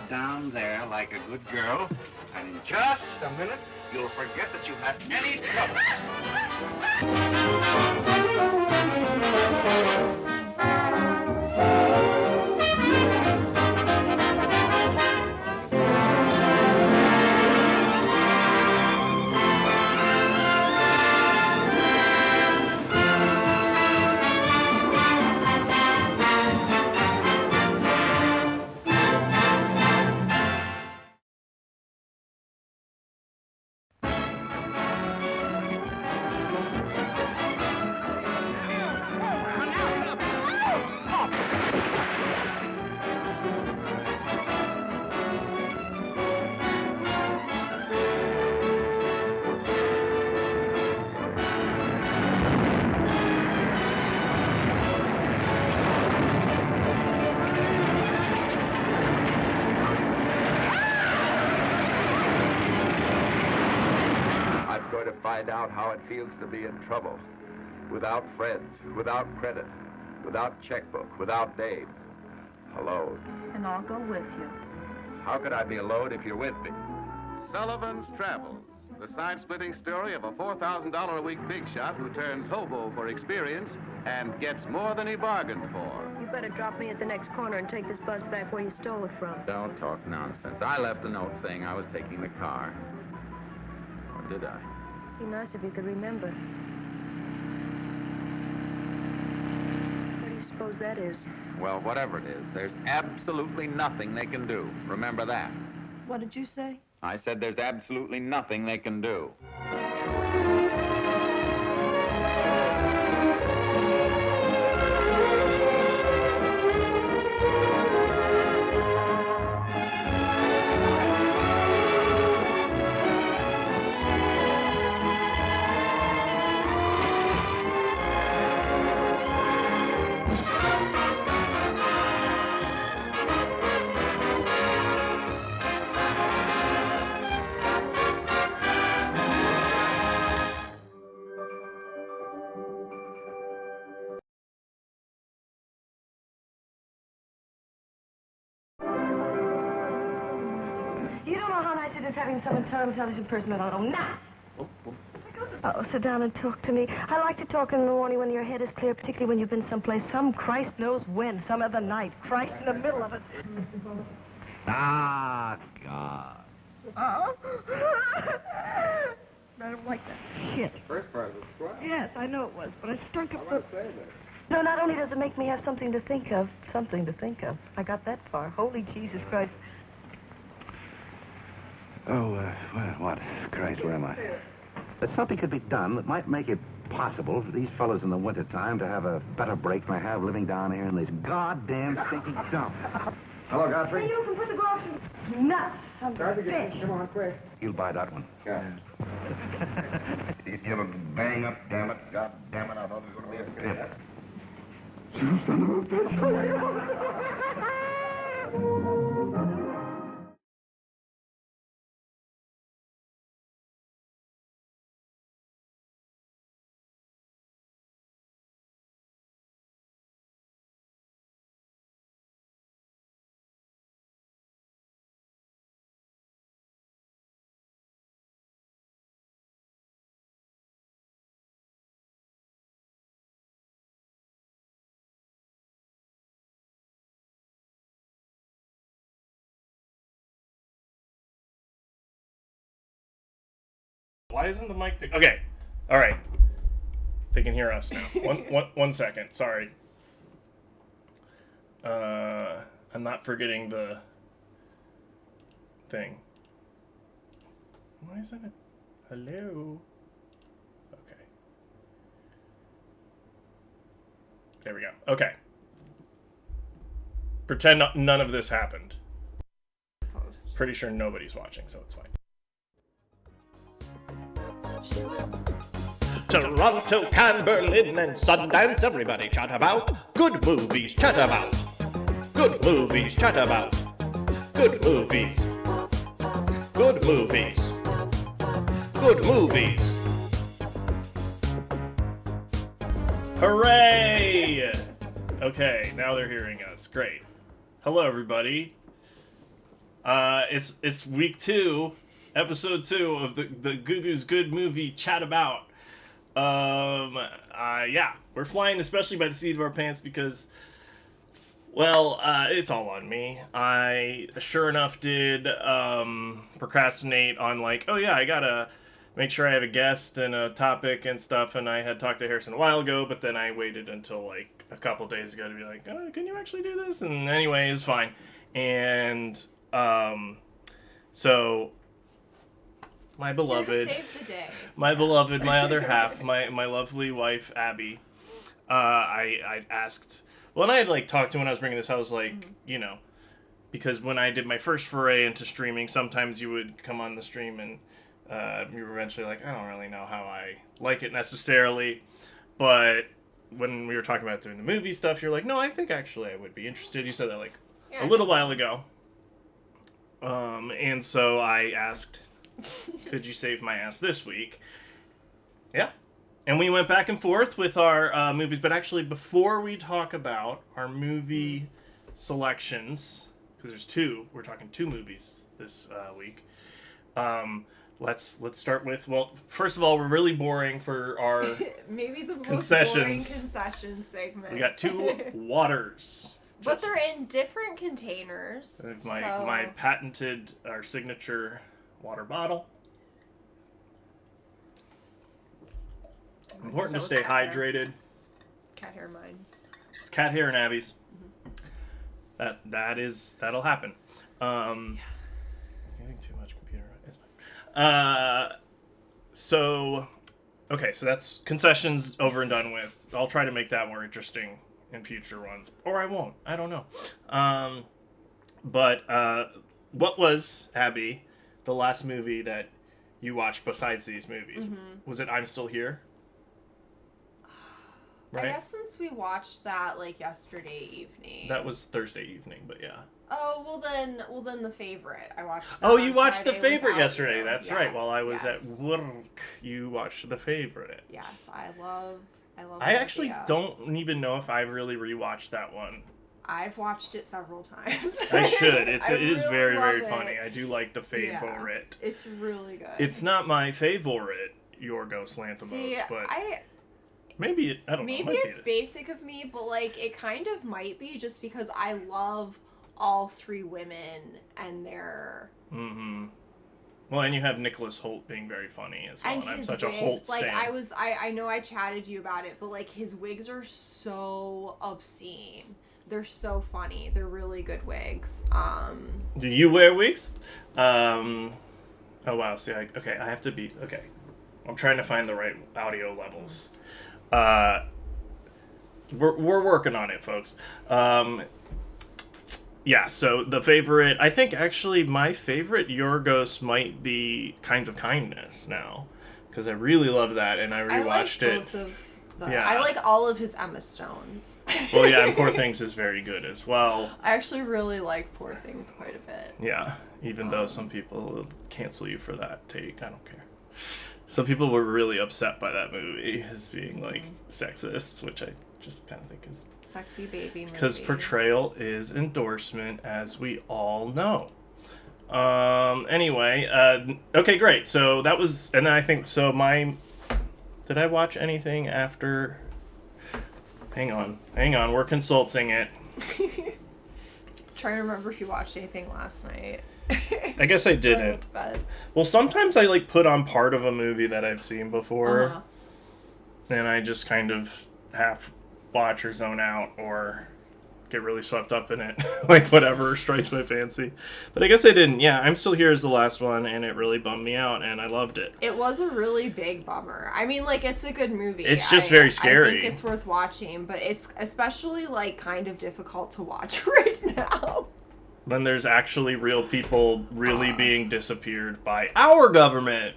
down there like a good girl, and in just a minute, you'll forget that you had any trouble. Find out how it feels to be in trouble. Without friends, without credit, without checkbook, without Dave. Alone. And I'll go with you. How could I be alone if you're with me? Sullivan's Travels, the side-splitting story of a $4,000 a week big shot who turns hobo for experience and gets more than he bargained for. You better drop me at the next corner and take this bus back where you stole it from. Don't talk nonsense. I left a note saying I was taking the car. Or did I? Be nice if you could remember. What do you suppose that is? Well, whatever it is, there's absolutely nothing they can do. Remember that. What did you say? I said there's absolutely nothing they can do. Having some intelligent person that I don't know now. Oh, sit down and talk to me. I like to talk in the morning when your head is clear, particularly when you've been someplace, some Christ knows when, some other night. Christ in the middle of it. Ah, God. Oh? I don't like that shit. The first part was squat. Yes, I know it was, but I stunk up the... No, not only does it make me have something to think of. I got that far. Holy Jesus Christ. Oh, what? Christ, where am I? That something could be done that might make it possible for these fellows in the wintertime to have a better break than I have living down here in this goddamn stinking dump. Hello, Godfrey. Hey, you can put the gloves in. Nuts. I'm fish. Come on, quick. You'll buy that one. Yeah. You have a bang up, damn it. God damn it, I thought it was going to be a fit. You son of a bitch. Why isn't the mic pick? Okay, all right. They can hear us now. One second. Sorry. I'm not forgetting the thing. Why isn't it? Hello. Okay. There we go. Okay. Pretend none of this happened. Pretty sure nobody's watching, so it's fine. Toronto, Cannes, Berlin, and Sundance, everybody chat about. Good movies, chat about. Good movies, chat about. Good movies. Good movies. Good movies. Hooray! Okay, now they're hearing us. Great. Hello, everybody. It's week 2, episode 2 of the Googoo's Good Movie Chat About. Yeah, we're flying especially by the seat of our pants because, well, it's all on me. I sure enough did procrastinate on like, oh yeah, I gotta make sure I have a guest and a topic and stuff, and I had talked to Harrison a while ago, but then I waited until like a couple days ago to be like, oh, can you actually do this? And anyway, it's fine. And so my beloved, Here to save the day. my beloved, my other half, my lovely wife Abby, I asked. Well, and I had like talked to when I was bringing this house, like you know, because when I did my first foray into streaming, sometimes you would come on the stream and you were eventually like, I don't really know how I like it necessarily, but when we were talking about doing the movie stuff, you're like, no, I think actually I would be interested. You said that like a little while ago, and so I asked, could you save my ass this week? Yeah. And we went back and forth with our movies, but actually before we talk about our movie selections, because there's 2, we're talking 2 movies this week, let's start with, well, first of all, we're really boring for our maybe the most concessions. boring concession segment. We got 2 waters. But they're in different containers. My patented, our signature water bottle. Important to stay hydrated. Cat hair mine. It's cat hair and Abby's. That'll happen. Getting too much computer. It's fine. So that's concessions over and done with. I'll try to make that more interesting in future ones, or I won't. I don't know. But what was, Abby, the last movie that you watched besides these movies? Was it I'm Still Here? Right? I guess since we watched that like yesterday evening. That was Thursday evening, but yeah. Oh, well then The Favorite. I watched that. Oh, you watched Friday The Favorite without yesterday. you. That's right. While I was at work, you watched The Favorite. Yes, I love I actually idea. don't even know if I really rewatched that one. I've watched it several times. I should. It is really very, very love funny. it. I do like The Favorite. Yeah, it's really good. It's not my favorite Yorgos Lanthimos, See, but I maybe I don't know. Maybe it's basic of me, but like it kind of might be just because I love all 3 women and their. Well, and you have Nicholas Hoult being very funny as well, and I'm such wigs. a Hoult like stan. I know I chatted you about it, but like his wigs are so obscene. They're so funny. They're really good wigs. Do you wear wigs? Oh wow. See, I have to be okay. I'm trying to find the right audio levels. We're working on it, folks. Yeah, so The Favorite, I think actually my favorite Yorgos might be Kinds of Kindness now, because I really love that, and I rewatched it. Both of them. Yeah. I like all of his Emma Stones. Well, yeah, and Poor Things is very good as well. I actually really like Poor Things quite a bit. Yeah, even though some people will cancel you for that take, I don't care. Some people were really upset by that movie as being like sexist, which I just kind of think is sexy baby movie. Because portrayal is endorsement, as we all know. Anyway, okay, great. So that was, and then I think so. Did I watch anything after? Hang on. We're consulting it. Trying to remember if you watched anything last night. I guess I didn't. Well, sometimes I like put on part of a movie that I've seen before, and I just kind of half watch or zone out or get really swept up in it, like whatever strikes my fancy. But I guess I didn't. Yeah, I'm Still Here is the last one, and it really bummed me out, and I loved it. It was a really big bummer. I mean, like, it's a good movie. It's just very scary. I think it's worth watching, but it's especially, like, kind of difficult to watch right now. Then there's actually real people really being disappeared by our government,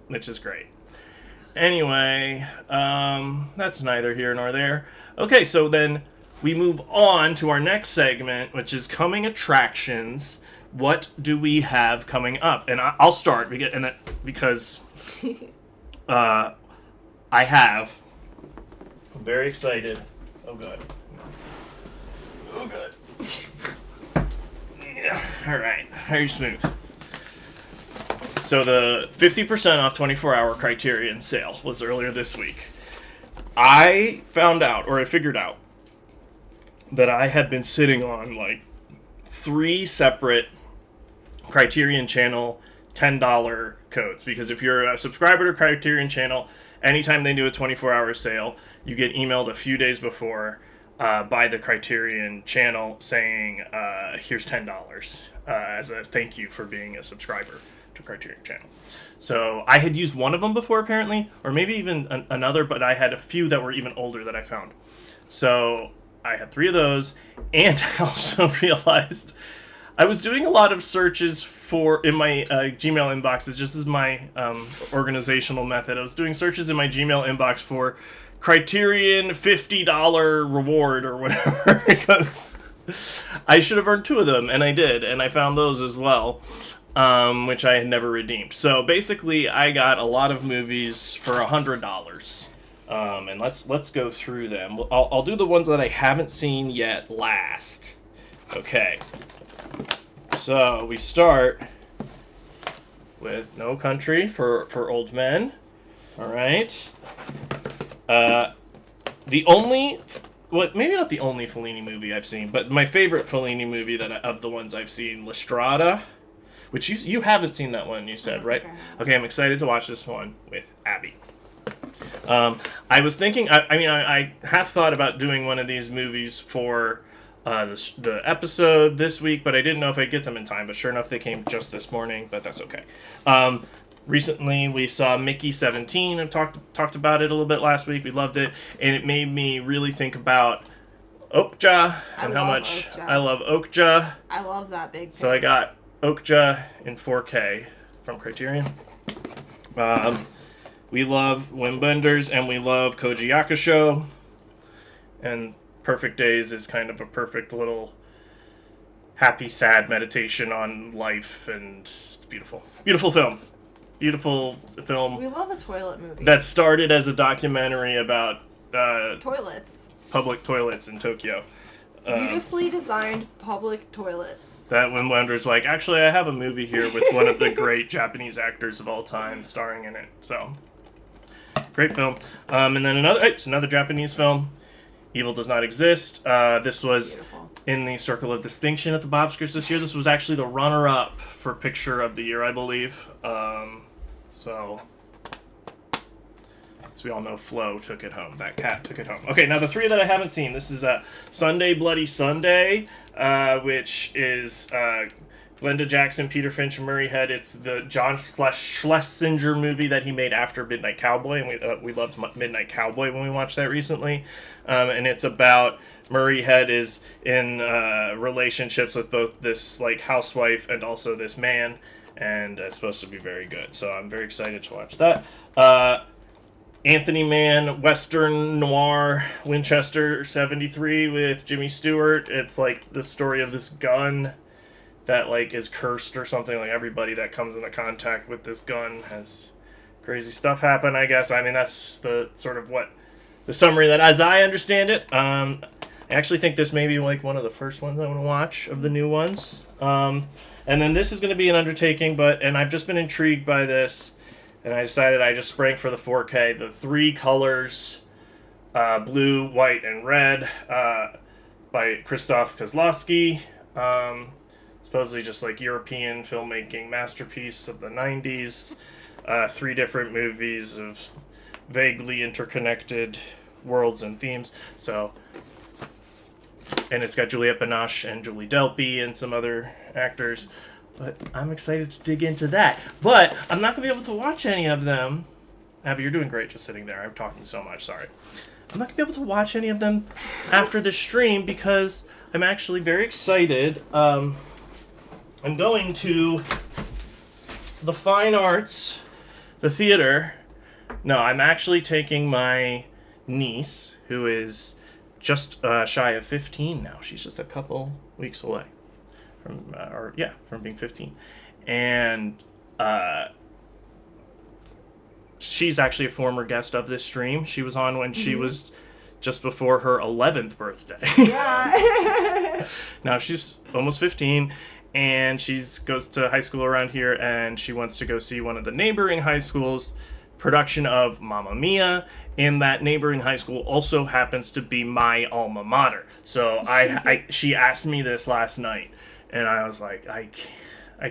which is great. Anyway, that's neither here nor there. Okay, so then we move on to our next segment, which is coming attractions. What do we have coming up? And I'll start because I have. I'm very excited. Oh, God. Oh, God. All right, very smooth. So the 50% off 24-hour Criterion sale was earlier this week. I found out, or I figured out, that I had been sitting on like 3 separate Criterion Channel $10 codes. Because if you're a subscriber to Criterion Channel, anytime they do a 24-hour sale, you get emailed a few days before by the Criterion Channel saying, here's $10 as a thank you for being a subscriber to Criterion Channel. So I had used one of them before, apparently, or maybe even another, but I had a few that were even older that I found. So I had 3 of those, and I also realized I was doing a lot of searches in my Gmail inboxes, just as my organizational method. I was doing searches in my Gmail inbox for Criterion $50 reward or whatever, because I should have earned 2 of them, and I did, and I found those as well, which I had never redeemed. So basically, I got a lot of movies for $100. And let's go through them. I'll do the ones that I haven't seen yet last. Okay. So we start with No Country for Old Men. All right. The only, maybe not the only Fellini movie I've seen, but my favorite Fellini movie of the ones I've seen, La Strada, which you haven't seen that one, you said, right? Okay, I'm excited to watch this one with Abby. I was thinking, I have thought about doing one of these movies for the episode this week, but I didn't know if I'd get them in time. But sure enough, they came just this morning, but that's okay. Recently, we saw Mickey 17 and talked about it a little bit last week. We loved it, and it made me really think about Okja and how much I love Okja. I love that big. So I got Okja in 4K from Criterion. We love Wimbleders, and we love Koji Yakusho. And Perfect Days is kind of a perfect little happy, sad meditation on life, and it's beautiful. Beautiful film. Beautiful film. We love a toilet movie. That started as a documentary about toilets. Public toilets in Tokyo. Beautifully designed public toilets. That when Wender's like, actually, I have a movie here with one of the great Japanese actors of all time starring in it. So, great film. And then another Japanese film, Evil Does Not Exist. This was beautiful. In the Circle of Distinction at the Bobskers this year. This was actually the runner-up for Picture of the Year, I believe. So, as we all know, Flo took it home. That cat took it home. Okay, now the 3 that I haven't seen. This is Sunday Bloody Sunday, which is Glenda Jackson, Peter Finch, and Murray Head. It's the John Schlesinger movie that he made after Midnight Cowboy, and we loved Midnight Cowboy when we watched that recently. And it's about Murray Head is in relationships with both this like housewife and also this man, and it's supposed to be very good. So I'm very excited to watch that. Anthony Mann, Western Noir, Winchester 73 with Jimmy Stewart. It's like the story of this gun that like is cursed or something. Like everybody that comes into contact with this gun has crazy stuff happen, I guess. I mean, that's the sort of what the summary that as I understand it. I actually think this may be like one of the first ones I want to watch of the new ones. And then this is going to be an undertaking, and I've just been intrigued by this, and I decided I just sprang for the 4K. The 3 colors, blue, white, and red, by Krzysztof Kozlowski. Supposedly just like European filmmaking masterpiece of the 90s. 3 different movies of vaguely interconnected worlds and themes. So, and it's got Juliette Binoche and Julie Delpy and some other actors. But I'm excited to dig into that. But I'm not going to be able to watch any of them. Abby, you're doing great just sitting there. I'm talking so much, sorry. I'm not going to be able to watch any of them after the stream because I'm actually very excited. I'm going to the Fine Arts, the theater. No, I'm actually taking my niece, who is just shy of 15 now. She's just a couple weeks away from being 15. And she's actually a former guest of this stream. She was on when she was just before her 11th birthday. Yeah. Now she's almost 15. and she goes to high school around here, and she wants to go see one of the neighboring high schools' production of Mamma Mia, and that neighboring high school also happens to be my alma mater. So she asked me this last night, and I was like, I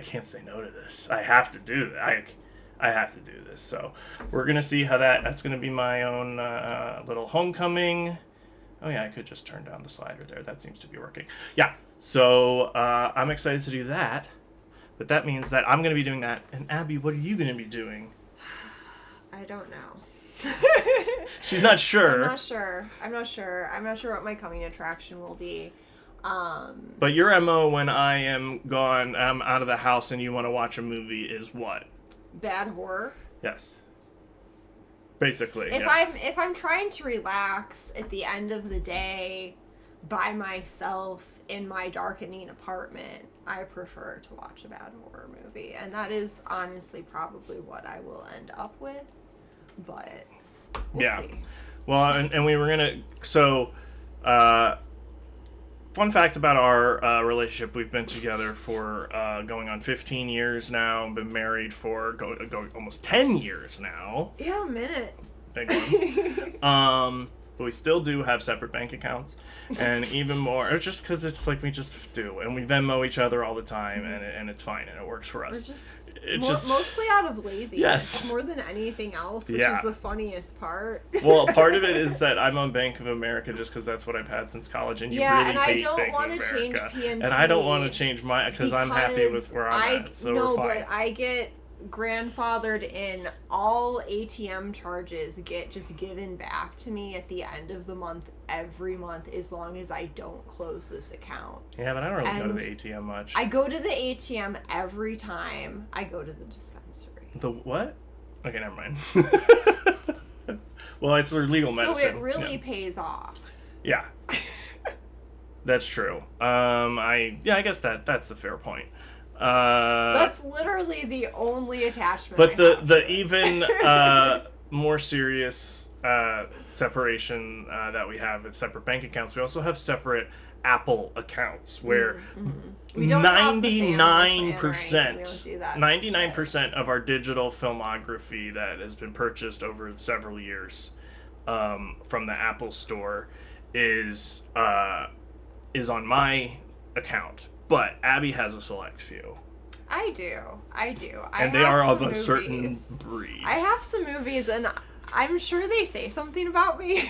can't say no to this. I have to do that. I have to do this. So we're gonna see how that's gonna be my own little homecoming. Oh yeah, I could just turn down the slider there. That seems to be working. Yeah. So I'm excited to do that, but that means that I'm gonna be doing that. And Abby, what are you gonna be doing? I don't know. She's not sure. I'm not sure what my coming attraction will be. But your MO when I am gone, I'm out of the house, and you want to watch a movie is what? Bad horror. Yes. Basically. If I'm trying to relax at the end of the day by myself in my darkening apartment, I prefer to watch a bad horror movie, and that is honestly probably what I will end up with. But we'll see. Well, and we were gonna fun fact about our relationship: we've been together for going on 15 years now. Been married for going almost 10 years now. Yeah, a minute. Big one. But we still do have separate bank accounts, and even more, just because it's like we just do, and we Venmo each other all the time, and it's fine, and it works for us. We're just mostly out of laziness, yes, more than anything else, which is the funniest part. Well, part of it is that I'm on Bank of America just because that's what I've had since college, and you really hate Bank of America. I don't want to change PNC, and I don't want to change mine because I'm happy with where I'm at, so we're fine. But I get grandfathered in. All ATM charges get just given back to me at the end of the month every month, as long as I don't close this account. Yeah, but I don't really go to the ATM much. I go to the ATM every time I go to the dispensary. The what? Okay, never mind. Well, it's legal medicine. So it really pays off. Yeah. That's true. I guess that's a fair point. That's literally the only attachment. But the even more serious separation that we have is separate bank accounts. We also have separate Apple accounts where 99% of our digital filmography that has been purchased over several years from the Apple store is on my account. But Abby has a select few. I do. And they are of a certain breed. I have some movies, and I'm sure they say something about me.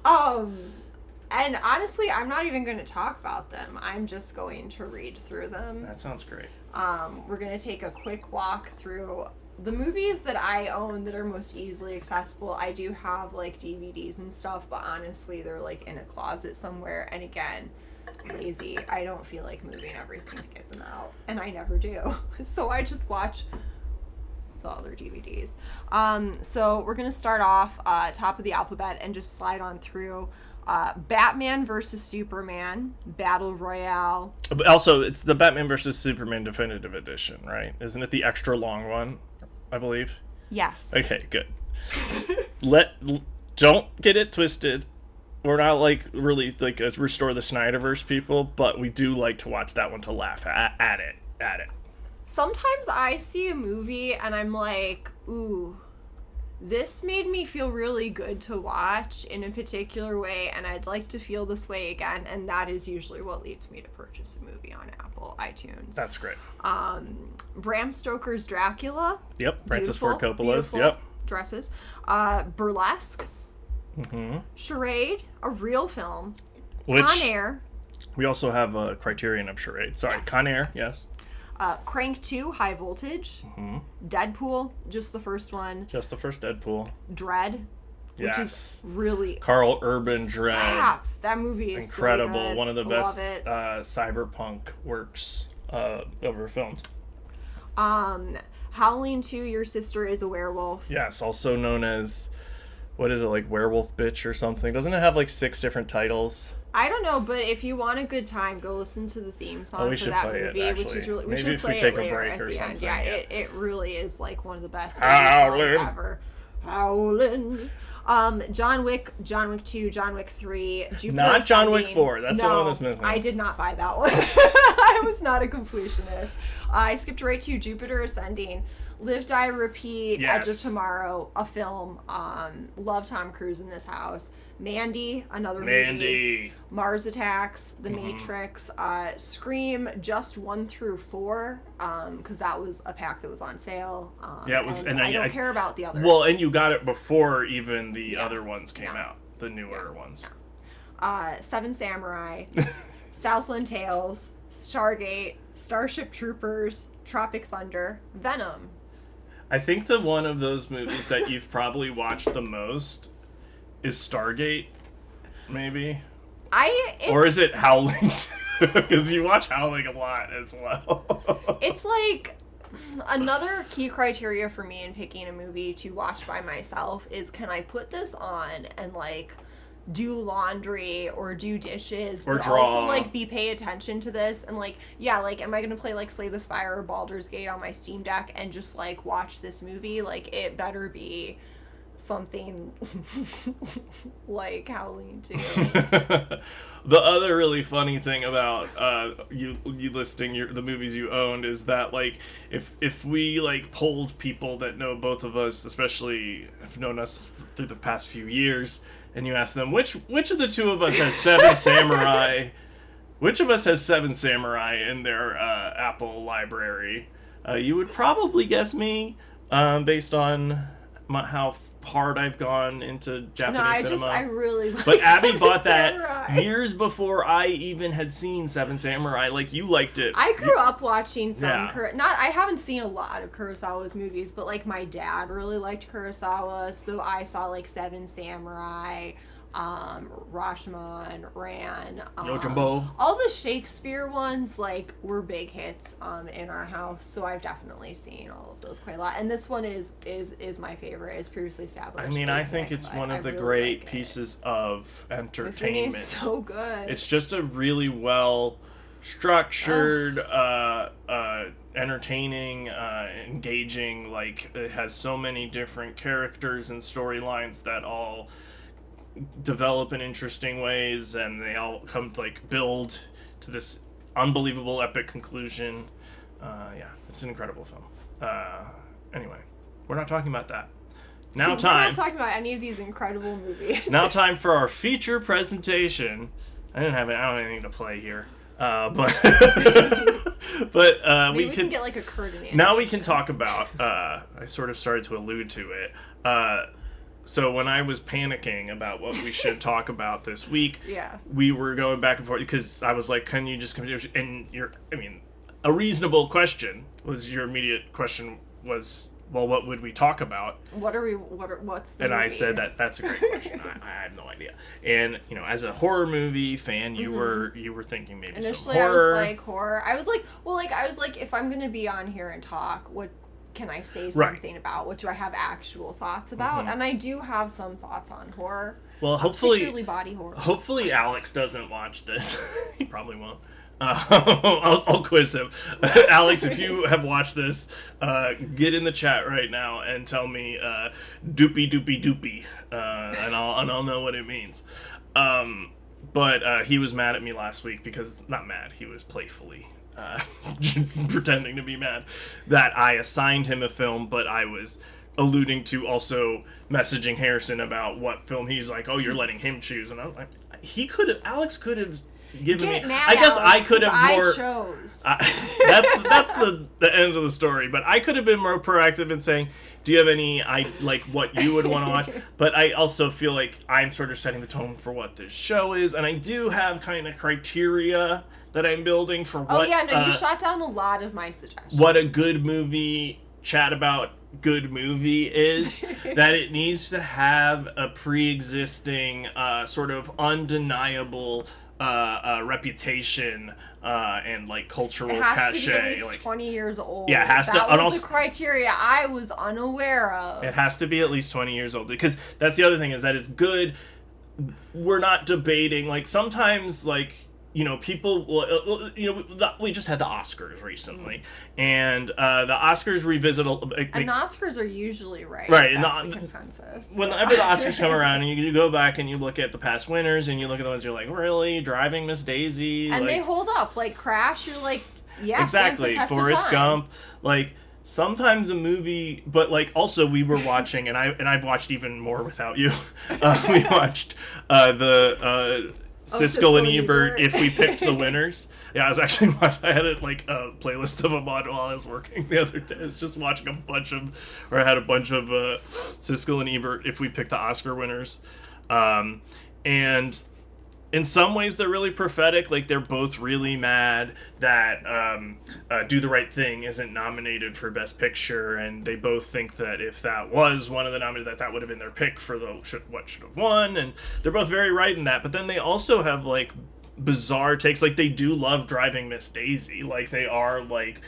And honestly, I'm not even going to talk about them. I'm just going to read through them. That sounds great. We're going to take a quick walk through the movies that I own that are most easily accessible. I do have, like, DVDs and stuff, but honestly, they're, like, in a closet somewhere. And again, lazy. I don't feel like moving everything to get them out, and I never do. So I just watch the other DVDs. So we're gonna start off top of the alphabet and just slide on through. Batman versus Superman Battle Royale. Also, it's the Batman versus Superman Definitive Edition, right? Isn't it the extra long one, I believe? Yes. Okay, good. Don't get it twisted. We're not like really like as Restore the Snyderverse people, but we do like to watch that one to laugh at it. Sometimes I see a movie and I'm like, ooh, this made me feel really good to watch in a particular way, and I'd like to feel this way again, and that is usually what leads me to purchase a movie on Apple iTunes. That's great. Bram Stoker's Dracula. Yep, Francis Ford Coppola's. Yep. Dresses. Burlesque. Mm-hmm. Charade, a real film. Which, Con Air. We also have a Criterion of Charade. Sorry, yes, Con Air, yes. Crank 2, High Voltage. Mm-hmm. Deadpool, just the first one. Just the first Deadpool. Dread, which is really... Carl Urban Dread. Slaps. That movie is incredible. So good. One of the best cyberpunk works ever filmed. Howling 2, Your Sister is a Werewolf. Yes, also known as... What is it, like Werewolf Bitch or something? Doesn't it have like 6 different titles? I don't know, but if you want a good time, go listen to the theme song for that movie, which is really... Maybe if we take a break or something. Yeah, it really is like one of the best movie songs ever. howling. John Wick 2, John Wick 3, Jupiter Not John Ascending. Wick 4. That's the one that's missing. I did not buy that one. I was not a completionist. I skipped right to Jupiter Ascending, Live, Die, Repeat, Yes. Edge of Tomorrow, a film. Love Tom Cruise in this house. Mandy, another movie. Mars Attacks, The Matrix, Scream, just 1 through 4, because that was a pack that was on sale. Yeah, it was, and I don't care about the others. Well, and you got it before even the other ones came out, the newer ones. Seven Samurai, Southland Tales, Stargate, Starship Troopers, Tropic Thunder, Venom. I think the one of those movies that you've probably watched the most is Stargate, maybe? Or is it Howling? Because you watch Howling a lot as well. It's like another key criteria for me in picking a movie to watch by myself is, can I put this on and like do laundry or do dishes or but draw, also like pay attention to this, and like am I gonna play like Slay the Spire or Baldur's Gate on my Steam Deck and just like watch this movie? Like, it better be something like Howling 2. The other really funny thing about you listing the movies you owned is that, like, if we like polled people that know both of us, especially have known us through the past few years, and you ask them which of the two of us has Seven Samurai, which of us has Seven Samurai in their Apple library, you would probably guess me, based on how hard I've gone into Japanese cinema. I really like But Abby Seven bought Samurai. that years before I even had seen Seven Samurai. Like, you liked it. I grew up watching some Yeah. I haven't seen a lot of Kurosawa's movies, but like my dad really liked Kurosawa, so I saw like Seven Samurai, Rashomon, Ran, Yojimbo. all the Shakespeare ones like were big hits in our house, so I've definitely seen all of those quite a lot. And this one is my favorite, as previously established. I mean, I think it's one of the great pieces of entertainment. It's so good. It's just a really well structured, entertaining, engaging. Like, it has so many different characters and storylines that all develop in interesting ways, and they all come build to this unbelievable epic conclusion. It's an incredible film. Anyway, we're not talking about that. We're not talking about any of these incredible movies. Now time for our feature presentation. I don't have anything to play here. But we can get like a curtain. Now we can talk about, I sort of started to allude to it. So when I was panicking about what we should talk about this week, we were going back and forth because I was like, "Can you just come?" And a reasonable question was, your immediate question was, "Well, what would we talk about?" What's the And movie? I said that's a great question. I have no idea. And as a horror movie fan, you were thinking maybe initially some horror. I was like horror. I was like, if I'm gonna be on here and talk, what can I say something about? What do I have actual thoughts about? And I do have some thoughts on horror. Well, hopefully, particularly body horror. Hopefully, Alex doesn't watch this. He probably won't. I'll quiz him. Alex, if you have watched this, get in the chat right now and tell me doopy doopy doopy, and I'll know what it means. But he was mad at me last week because, not mad, he was playfully pretending to be mad that I assigned him a film, but I was alluding to also messaging Harrison about what film. He's like, "Oh, you're letting him choose," and I'm like, Alex could have given me. I guess I could have more. I chose. That's the end of the story. But I could have been more proactive in saying, "Do you have any what you would want to watch?" But I also feel like I'm sort of setting the tone for what this show is, and I do have kind of criteria that I'm building for what. Oh yeah, no, you shot down a lot of my suggestions. What a good movie chat about good movie is. That it needs to have a pre-existing sort of undeniable reputation and cultural it has cachet. To be at least 20 years old. Yeah, it has to. That was a criteria I was unaware of. It has to be at least 20 years old, because that's the other thing, is that it's good. We're not debating, sometimes people, we just had the Oscars recently, and the Oscars revisit. And the Oscars are usually right. Right, That's the consensus. Whenever the Oscars come around, and you go back and you look at the past winners, and you look at the ones you're like, really, Driving Miss Daisy, and they hold up. Like Crash, you're like, yeah, exactly. Forrest Gump, like. Sometimes a movie, but like also we were watching, and I've watched even more without you. We watched the Siskel and Ebert. If we picked the winners, yeah, I was actually watching. I had a playlist of them on while I was working the other day. I was just watching I had a bunch of Siskel and Ebert. If we picked the Oscar winners, and. In some ways, they're really prophetic. Like, they're both really mad that Do the Right Thing isn't nominated for Best Picture, and they both think that if that was one of the nominees, that would have been their pick for what should have won, and they're both very right in that. But then they also have, like, bizarre takes. Like, they do love Driving Miss Daisy. Like, they are, like...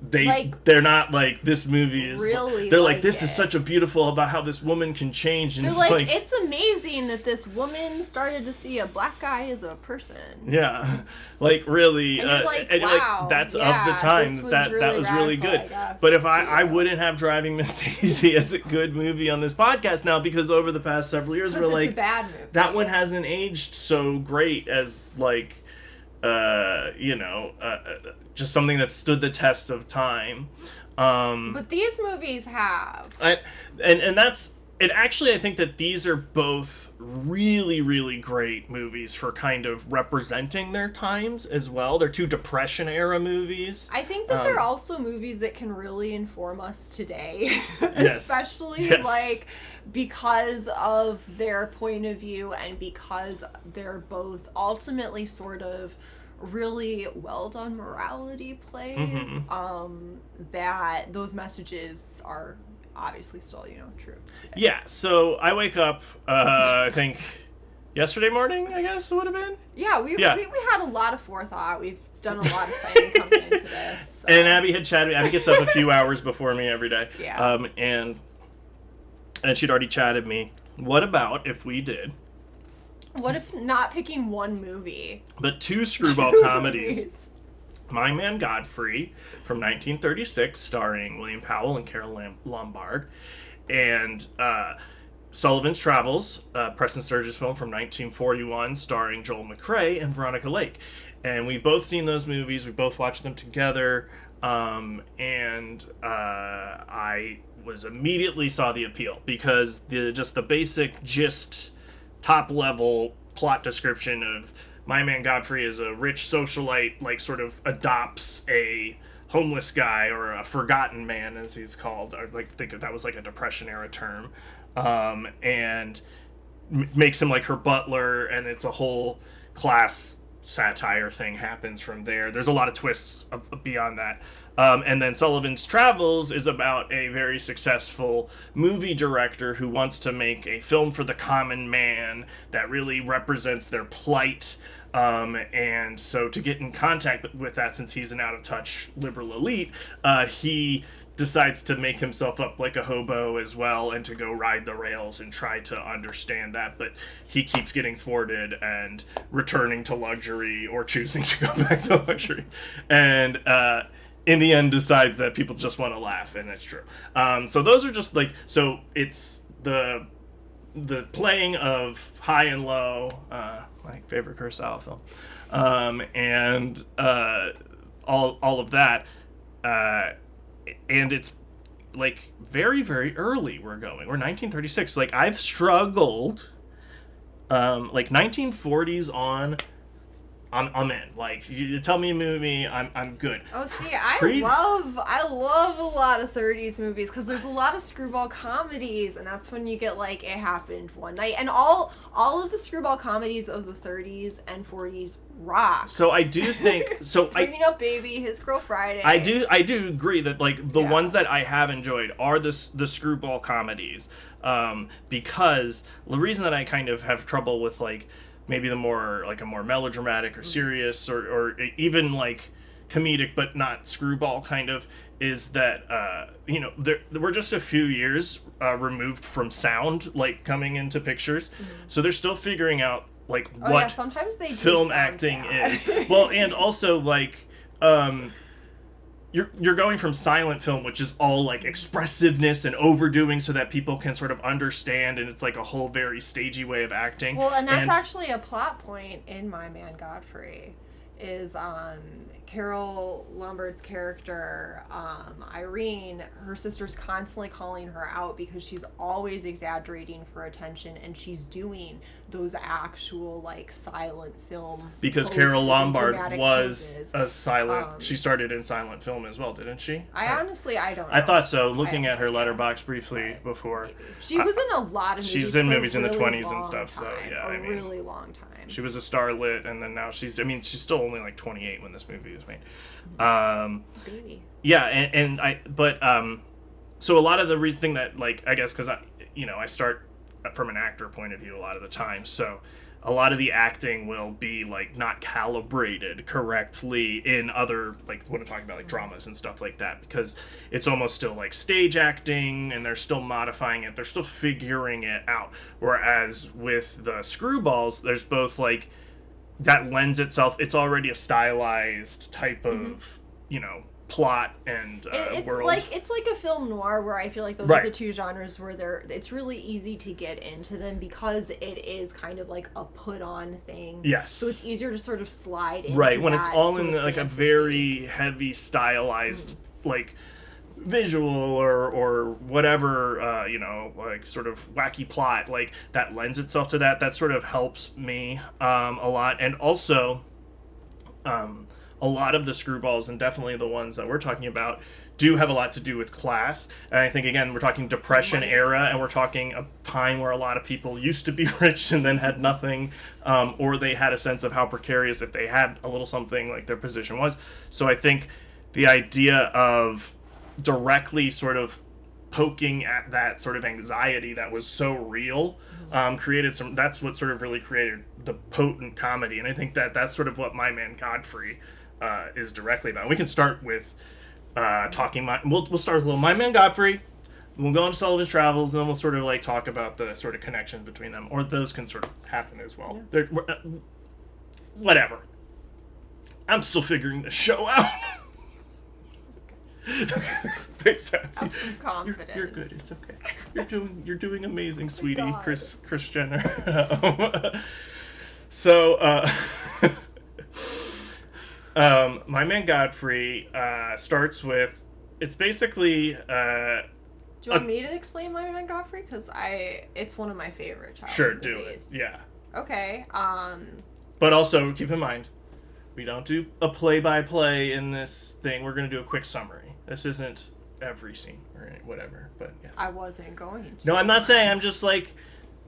They're not like this movie is really they're like this is such a beautiful about how this woman can change, and they're like it's amazing that this woman started to see a black guy as a person. Yeah, like really, and you're wow, that's of the time that was really good. But if I wouldn't have Driving Miss Daisy as a good movie on this podcast now, because over the past several years we're like, it's a bad movie. That one hasn't aged so great as like. Just something that stood the test of time. But these movies have. And that's it. Actually, I think that these are both really, really great movies for kind of representing their times as well. They're two Depression era movies. I think that they're also movies that can really inform us today, yes. especially like because of their point of view and because they're both ultimately sort of really well done morality plays. Mm-hmm. That those messages are obviously still true today. Yeah, so I wake up I think yesterday morning, I guess it would have been. Yeah, we had a lot of forethought. We've done a lot of planning coming into this. So. And Abby had chatted. Abby gets up a few hours before me every day. Yeah. And she'd already chatted me. What about if we did? What if not picking one movie? But two screwball comedies. My Man Godfrey from 1936, starring William Powell and Carol Lombard. And Sullivan's Travels, Preston Sturges film from 1941, starring Joel McCrea and Veronica Lake. And we've both seen those movies. We both watched them together. And I was immediately saw the appeal because the basic gist, top level plot description of My Man Godfrey is a rich socialite, like sort of adopts a homeless guy or a forgotten man, as he's called. I like to think of that was like a Depression era term, and makes him like her butler, and it's a whole class satire thing happens from there. There's a lot of twists beyond that. And then Sullivan's Travels is about a very successful movie director who wants to make a film for the common man that really represents their plight. And so to get in contact with that, since he's an out-of-touch liberal elite, he decides to make himself up like a hobo as well and to go ride the rails and try to understand that, but he keeps getting thwarted and returning to luxury or choosing to go back to luxury, and in the end decides that people just want to laugh, and it's true. So those are just like, so it's the playing of high and low, my favorite Kurosawa film, and all of that, and it's like very, very early we're 1936. Like I've struggled, like 1940s on, I'm in. Like you tell me a movie, I'm good. Oh, see, I love a lot of 30s movies because there's a lot of screwball comedies, and that's when you get like It Happened One Night, and all of the screwball comedies of the 30s and 40s rock. So I do think Bringing Up Baby, His Girl Friday. I do agree that like the ones that I have enjoyed are the screwball comedies, because the reason that I kind of have trouble with like maybe the more like a more melodramatic or serious or even like comedic but not screwball kind of is that we're just a few years removed from sound like coming into pictures, so they're still figuring out like Oh, what yeah, sometimes they do film sound acting bad. is. Well, and also like you're going from silent film, which is all like expressiveness and overdoing so that people can sort of understand, and it's like a whole very stagey way of acting. Well, and that's actually a plot point in My Man Godfrey, is Carol Lombard's character, Irene, her sister's constantly calling her out because she's always exaggerating for attention, and she's doing those actual like silent film because poses Carol and Lombard dramatic was poses. a silent. She started in silent film as well, didn't she? I honestly, I don't know. I thought so. Looking at her letterbox briefly before, Maybe. She was in a lot of movies. She was in for a movies in the really 20s and long stuff. So time, yeah, a I mean, really long time. she was a starlet, and then now she's still only like 28 when this movie was made. Baby. Yeah, so a lot of the reason that, like, I guess because I start from an actor point of view a lot of the time, so a lot of the acting will be like not calibrated correctly in other, like what I'm talking about, like dramas and stuff like that, because it's almost still like stage acting and they're still modifying it, they're still figuring it out. Whereas with the Screwballs, there's both like that lends itself, it's already a stylized type of plot and world. It's like a film noir, where I feel like those Right. are the two genres where it's really easy to get into them because it is kind of like a put on thing. Yes. So it's easier to sort of slide into Right, when it's that all sort in of like a fantasy. very heavy stylized like visual or whatever, like sort of wacky plot, like that lends itself to that sort of helps me a lot. And also a lot of the Screwballs, and definitely the ones that we're talking about, do have a lot to do with class. And I think, again, we're talking Depression era, and we're talking a time where a lot of people used to be rich and then had nothing, or they had a sense of how precarious, if they had a little something, like their position was. So I think the idea of directly sort of poking at that sort of anxiety that was so real created that's what sort of really created the potent comedy. And I think that's sort of what My Man Godfrey is directly about. We can start with we'll start with a little My Man Godfrey, we'll go into Sullivan's Travels, and then we'll sort of like talk about the sort of connections between them, or those can sort of happen as well. Yeah. Whatever, I'm still figuring the show out. Thanks, Abby. Have some confidence. You're good. It's okay. You're doing amazing, sweetie. God. Chris Jenner. So, My Man Godfrey starts with, it's basically Do you want me to explain My Man Godfrey? Because it's one of my favorite childhood movies. Do it. Yeah. Okay. But also keep in mind, we don't do a play-by-play in this thing. We're going to do a quick summary. This isn't every scene or whatever, but yes. I wasn't going to. No, I'm not saying. I'm just like,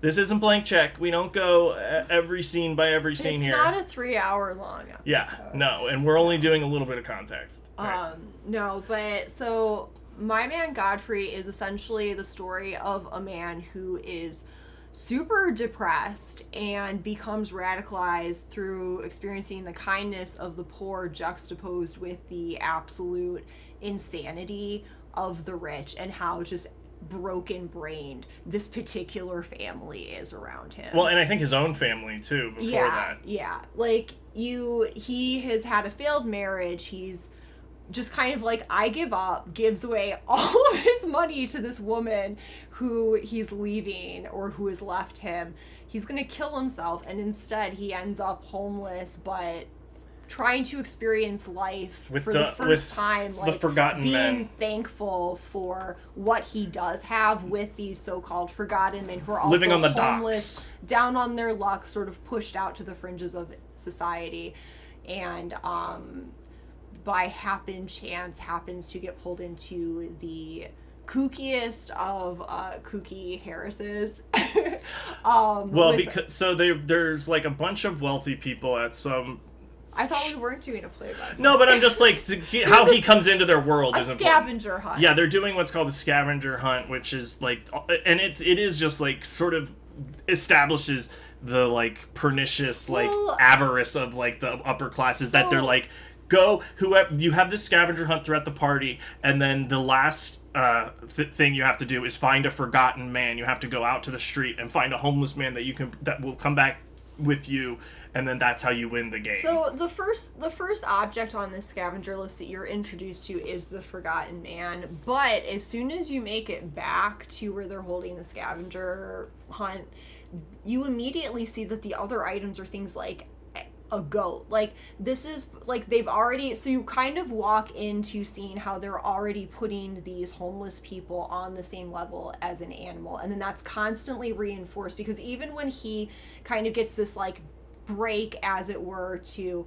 this isn't blank check. We don't go every scene by every scene here. It's not a 3-hour long episode. Yeah, no, and we're only doing a little bit of context. Right? No, but so My Man Godfrey is essentially the story of a man who is super depressed and becomes radicalized through experiencing the kindness of the poor juxtaposed with the absolute insanity of the rich, and how just broken brained this particular family is around him. Well, and I think his own family too before that. Yeah. Like he has had a failed marriage. He's just kind of like, I give up, gives away all of his money to this woman who he's leaving, or who has left him. He's gonna kill himself, and instead he ends up homeless, but trying to experience life for the first time, like the forgotten being men. Thankful for what he does have with these so-called forgotten men who are also living on the homeless, docks, down on their luck, sort of pushed out to the fringes of society, and by chance happens to get pulled into the kookiest of kooky Harrises. There's like a bunch of wealthy people at some. I thought we weren't doing a play-by-play. No, but I'm just like, how he comes into their world is important. A scavenger hunt. Yeah, they're doing what's called a scavenger hunt, which is like, and it is just like sort of establishes the like pernicious like avarice of like the upper classes, that they're like, whoever you have this scavenger hunt throughout the party, and then the last thing you have to do is find a forgotten man. You have to go out to the street and find a homeless man that will come back with you, and then that's how you win the game. So the first object on this scavenger list that you're introduced to is the Forgotten Man, but as soon as you make it back to where they're holding the scavenger hunt, you immediately see that the other items are things like a goat. Like, this is, like, they've already, so you kind of walk into seeing how they're already putting these homeless people on the same level as an animal, and then that's constantly reinforced, because even when he kind of gets this, like, break, as it were, to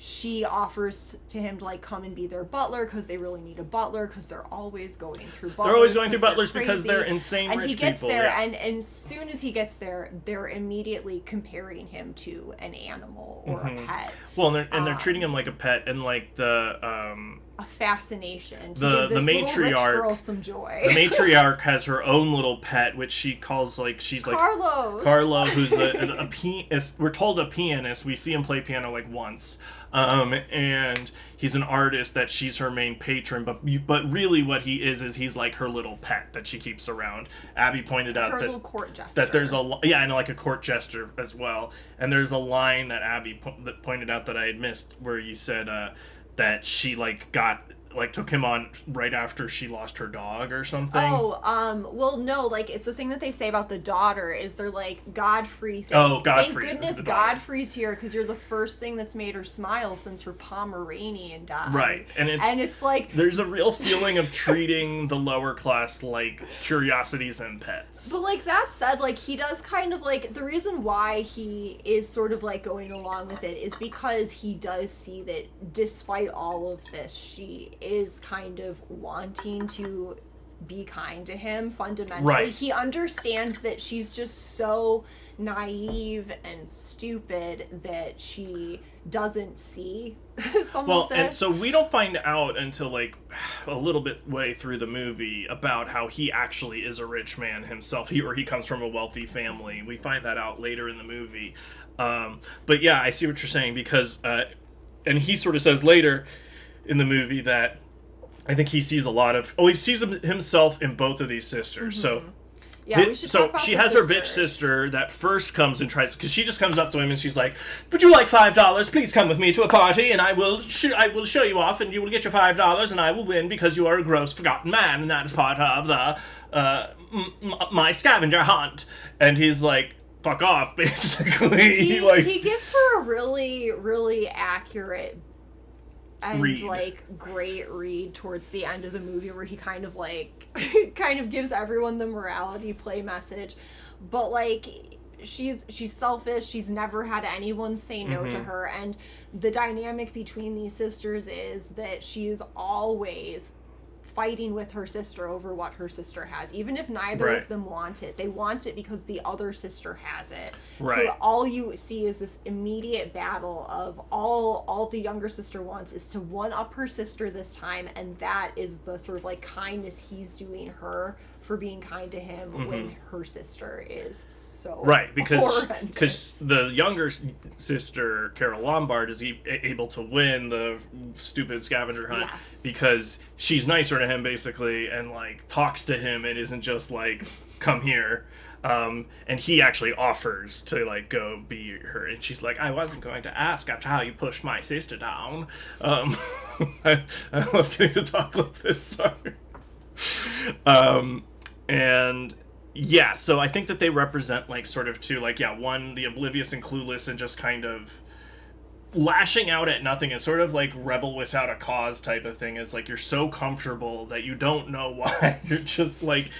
she offers to him to, like, come and be their butler, because they really need a butler, because they're always going through butlers. They're always going through butlers crazy. because they're insane and rich he gets people. there, Yeah. and as soon as he gets there, they're immediately comparing him to an animal or a pet. Well, and they're treating him like a pet, and like the a fascination to the give this little rich matriarch girl some joy. The matriarch has her own little pet, which she calls, like, she's like Carlo, who's a pianist. We're told a pianist. We see him play piano like once, and he's an artist that she's her main patron. But really, what he is he's like her little pet that she keeps around. Abby pointed out her that little court jester. that there's and like a court jester as well. And there's a line that Abby pointed out that I had missed, where you said that she took him on right after she lost her dog or something. Well, no, like, it's the thing that they say about the daughter is they're like, Godfrey. Godfrey. Thank goodness Godfrey's here, because you're the first thing that's made her smile since her Pomeranian died. Right, and it's like, there's a real feeling of treating the lower class like curiosities and pets. But, like, that said, like, he does kind of, like, the reason why he is sort of, like, going along with it is because he does see that despite all of this, she is kind of wanting to be kind to him fundamentally. Right. He understands that she's just so naive and stupid that she doesn't see some of this. And so we don't find out until, like, a little bit way through the movie about how he actually is a rich man himself. He comes from a wealthy family. We find that out later in the movie. But yeah, I see what you're saying, because and he sort of says later in the movie that I think he sees he sees himself in both of these sisters. Mm-hmm. So yeah, we should talk about she the has her bitch sisters. sister that first comes and tries, because she just comes up to him and she's like, "Would you like $5? Please come with me to a party, and I will show you off, and you will get your $5, and I will win because you are a gross forgotten man, and that is part of the my scavenger hunt." And he's like, "Fuck off," basically. He gives her a really, really accurate and great read towards the end of the movie, where he kind of gives everyone the morality play message, but, like, she's selfish. She's never had anyone say no to her, and the dynamic between these sisters is that she's always fighting with her sister over what her sister has, even if neither of them want it. They want it because the other sister has it. Right. So all you see is this immediate battle of all the younger sister wants is to one up her sister this time, and that is the sort of, like, kindness he's doing her for being kind to him when her sister is so because the younger sister, Carol Lombard, is able to win the stupid scavenger hunt because she's nicer to him, basically, and, like, talks to him and isn't just like, "Come here." And he actually offers to, like, go be her, and she's like, "I wasn't going to ask after how you pushed my sister down." I love getting to talk like this. Sorry. And yeah, so I think that they represent, like, sort of two, like, one, the oblivious and clueless and just kind of lashing out at nothing, and sort of like rebel without a cause type of thing. It's like you're so comfortable that you don't know why. You're just like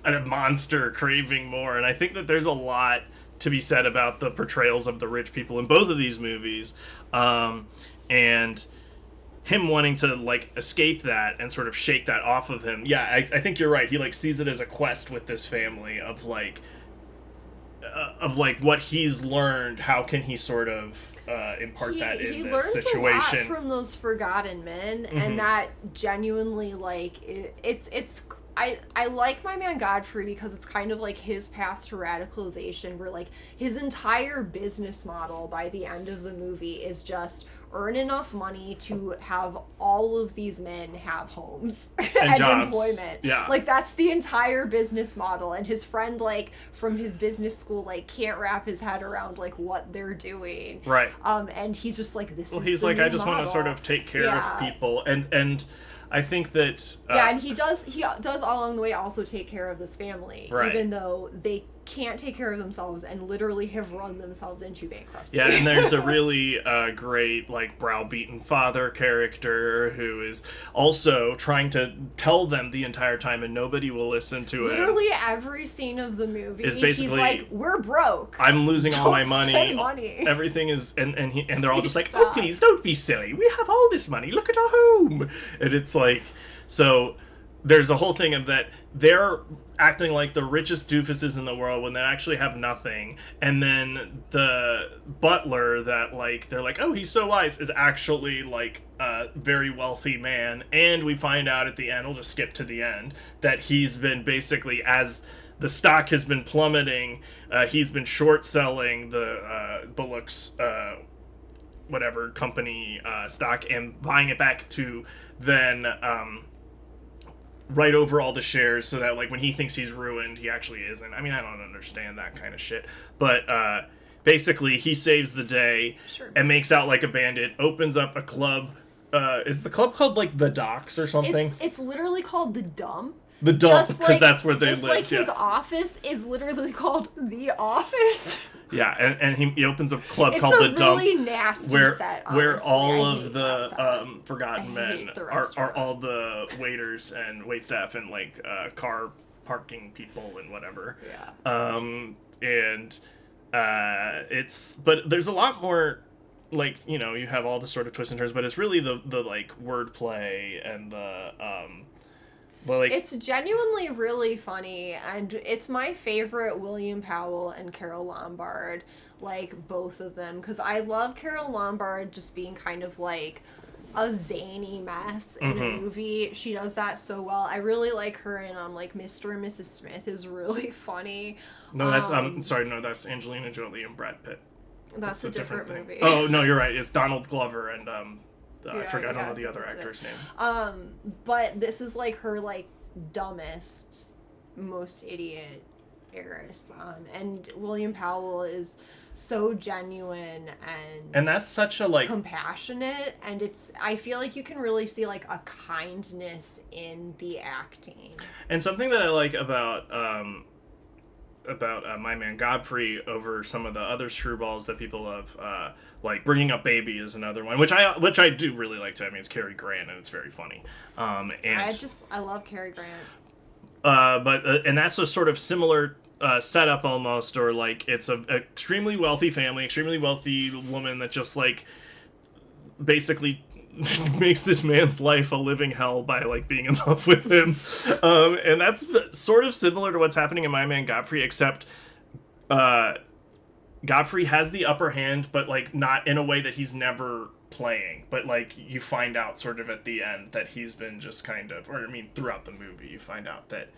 a monster craving more. And I think that there's a lot to be said about the portrayals of the rich people in both of these movies. And him wanting to, like, escape that and sort of shake that off of him. Yeah, I think you're right. He, like, sees it as a quest with this family of what he's learned. How can he sort of impart that in this situation? He learns a lot from those forgotten men, and that genuinely, like, it's I like My Man Godfrey because it's kind of like his path to radicalization, where like his entire business model by the end of the movie is just earn enough money to have all of these men have homes and jobs. employment. Yeah. Like that's the entire business model, and his friend like from his business school like can't wrap his head around like what they're doing. Right. And he's just like this. Well, is he's the like, new I just want to model. sort of take care of people, and I think that and he does all along the way also take care of this family, Right. even though they can't take care of themselves and literally have run themselves into bankruptcy. Yeah, and there's a really great, like, browbeaten father character who is also trying to tell them the entire time, and nobody will listen to it. Literally every scene of the movie, Is he's basically, like, "We're broke. I'm losing all my Don't money. spend money." Everything is, and they're all just like, Stop. oh, please, don't be silly. We have all this money. Look at our home. And it's like, so there's a whole thing of that they're acting like the richest doofuses in the world when they actually have nothing. And then the butler that, like, they're like, oh, he's so wise, is actually, like, a very wealthy man. And we find out at the end, we'll just skip to the end, that he's been basically, as the stock has been plummeting, he's been short selling the Bullock's whatever company stock and buying it back to then write over all the shares so that, like, when he thinks he's ruined, he actually isn't. I mean, I don't understand that kind of shit. But basically, he saves the day and makes out like a bandit, opens up a club. Is the club called, like, The Docks or something? It's literally called The Dump. The Dump, because that's where they just live. Like his office is literally called The Office. Yeah, and he opens a club It's called a The Dump, really nasty where set, where honestly. all I of hate the that set. forgotten I men hate the are restaurant. all the waiters and waitstaff and, like, car parking people and whatever. Yeah. But there's a lot more, like, you know, you have all the sort of twists and turns, but it's really the like wordplay and the like, it's genuinely really funny, and it's my favorite William Powell and Carol Lombard, like, both of them, because I love Carol Lombard just being kind of like a zany mess in a movie. She does that so well. I really like her in like Mr. and Mrs. Smith is really funny. No, that's sorry, no, that's Angelina Jolie and Brad Pitt. That's a different thing. movie. Oh no, you're right. It's Donald Glover and I forgot, I don't know the other that's actor's name. But this is like her like dumbest, most idiot heiress. And William Powell is so genuine and that's such a, like, compassionate, and I feel like you can really see like a kindness in the acting. And something that I like about My Man Godfrey over some of the other screwballs that people have, like Bringing Up Baby is another one, which I do really like too. I mean, it's Cary Grant and it's very funny. And I love Cary Grant. And that's a sort of similar setup almost, or like it's a extremely wealthy family, extremely wealthy woman that just, like, basically makes this man's life a living hell by, like, being in love with him. And that's sort of similar to what's happening in My Man Godfrey, except Godfrey has the upper hand, but, like, not in a way that he's never playing. But, like, you find out sort of at the end that he's been just kind of, or I mean throughout the movie, you find out that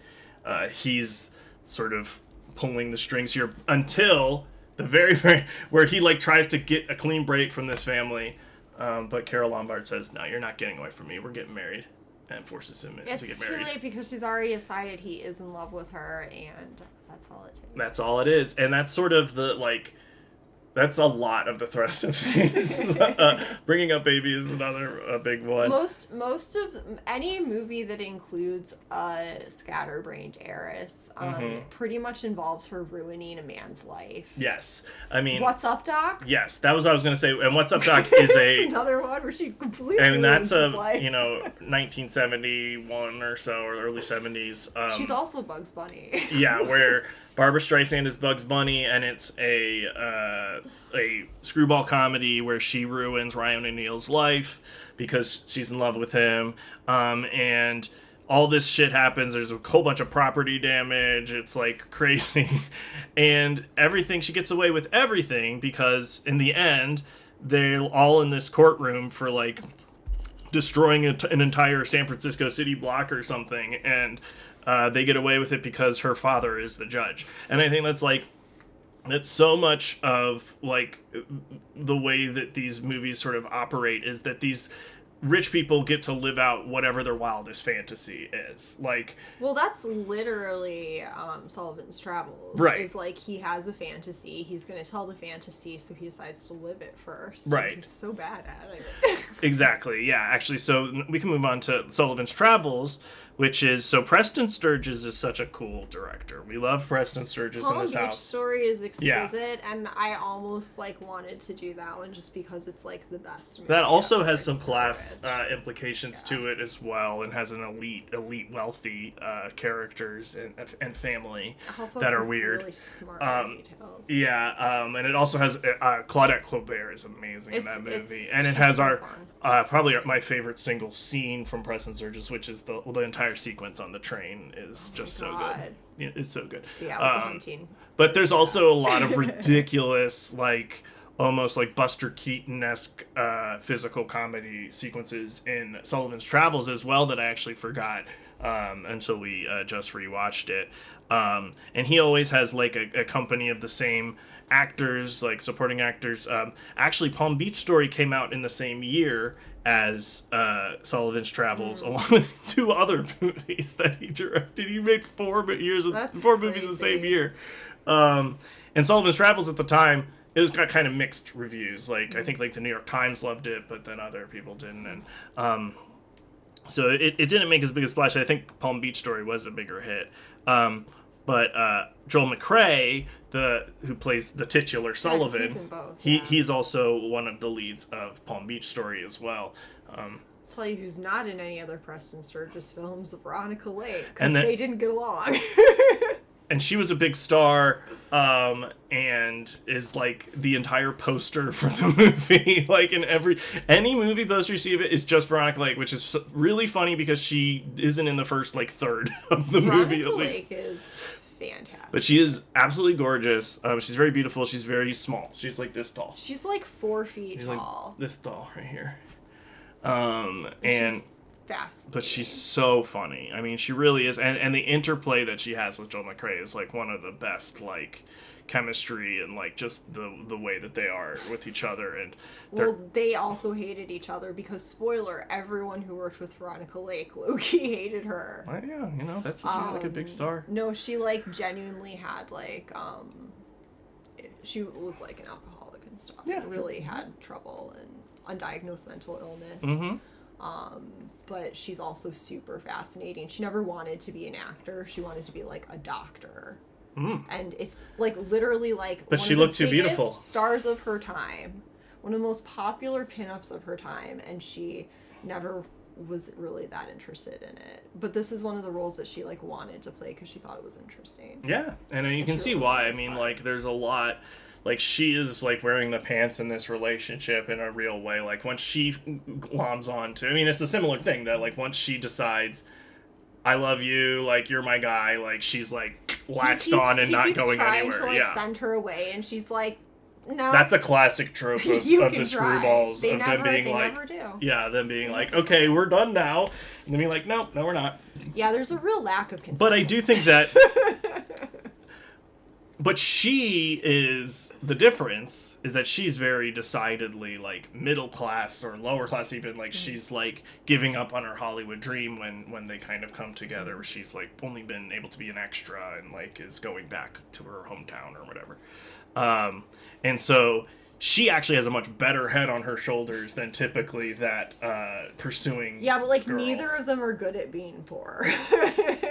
he's sort of pulling the strings here until the very, very, where he, like, tries to get a clean break from this family. But Carol Lombard says, no, you're not getting away from me. We're getting married. And forces him to get married. It's too late because she's already decided he is in love with her, and that's all it takes. That's all it is. And that's sort of the, like, that's a lot of the thrust of things. Bringing Up Baby is another big one. Most of any movie that includes a scatterbrained heiress pretty much involves her ruining a man's life. Yes, I mean, What's Up, Doc? Yes, that was what I was going to say. And What's Up, Doc is another one where she completely. And that's ruins his life. 1971 or so, or early 70s. She's also Bugs Bunny. Yeah, where Barbara Streisand is Bugs Bunny, and it's a screwball comedy where she ruins Ryan O'Neal's life because she's in love with him, and all this shit happens. There's a whole bunch of property damage. It's, like, crazy, and everything. She gets away with everything because in the end, they're all in this courtroom for, like, destroying an entire San Francisco city block or something, and they get away with it because her father is the judge. And I think that's so much of like the way that these movies sort of operate, is that these rich people get to live out whatever their wildest fantasy is. Like, well, that's literally Sullivan's Travels. Right. Is like he has a fantasy, he's going to tell the fantasy, so he decides to live it first. Right. He's so bad at it. Exactly, yeah. Actually, so we can move on to Sullivan's Travels, which is, so Preston Sturges is such a cool director. We love Preston Sturges in this Palm Beach house. Story is exquisite, and I almost like wanted to do that one just because it's like the best movie. That also ever. has some It's so class rich. implications to it as well, and has an elite wealthy characters and family It also that has are some weird. really smart details. Yeah, and it also has Claudette Colbert is amazing in that movie, and it she's has so our fun. probably my favorite single scene from Preston Sturges, which is the entire sequence on the train is just so God. good. Yeah, it's so good. Yeah, with the hunting. But there's also a lot of ridiculous, like almost like Buster Keaton-esque physical comedy sequences in Sullivan's Travels as well that I actually forgot until we just rewatched it. And he always has like a company of the same actors, like supporting actors. Actually, Palm Beach Story came out in the same year as Sullivan's Travels, along with 2 other movies that he directed. He made 4 movies in the same year. And Sullivan's Travels at the time, it was got kind of mixed reviews. Like I think like the New York Times loved it, but then other people didn't. And so it didn't make as big a splash. I think Palm Beach Story was a bigger hit. But Joel McCrea, who plays the titular Sullivan, he's in both, yeah. he's also one of the leads of Palm Beach Story as well. Tell you who's not in any other Preston Sturges films, Veronica Lake, And because that- they didn't get along. And she was a big star, and is like the entire poster for the movie. Like in any movie poster you see of it is just Veronica Lake, which is really funny because she isn't in the first like third of the movie at least. Veronica Lake is fantastic. But she is absolutely gorgeous. She's very beautiful. She's very small. She's like this tall. She's like 4 feet She's like tall. this tall right here. She's fast. But she's so funny. I mean, she really is. And the interplay that she has with Joel McCrea is like one of the best, like, chemistry and like just the way that they are with each other. And well, they also hated each other because, spoiler, everyone who worked with Veronica Lake, low-key hated her. Well, yeah, you know, that's like a big star. No, she like genuinely had like she was like an alcoholic and stuff. Yeah, really had trouble and undiagnosed mental illness. Mm-hmm. But she's also super fascinating. She never wanted to be an actor. She wanted to be like a doctor. And it's like literally like but one she of the looked too biggest beautiful. Stars of her time, one of the most popular pinups of her time, and she never was really that interested in it. But this is one of the roles that she like wanted to play because she thought it was interesting. Yeah, and you can see why. I mean, like there's a lot. Like, she is, like, wearing the pants in this relationship in a real way. Like, once she gloms on to... I mean, it's a similar thing, that, like, once she decides, I love you, like, you're my guy, like, she's, like, latched on and not going anywhere. He keeps trying to, like, send her away, and she's like, no. That's a classic trope of the screwballs. They of never, them being they like... never do. Yeah, them being like, okay, we're done now. And then being like, no, we're not. Yeah, there's a real lack of consent. But I do think that... But she is, the difference is that she's very decidedly, like, middle class or lower class even. Like, she's, like, giving up on her Hollywood dream when they kind of come together. Where she's, like, only been able to be an extra and, like, is going back to her hometown or whatever. And so she actually has a much better head on her shoulders than typically that pursuing Yeah, but, like, girl. Neither of them are good at being poor.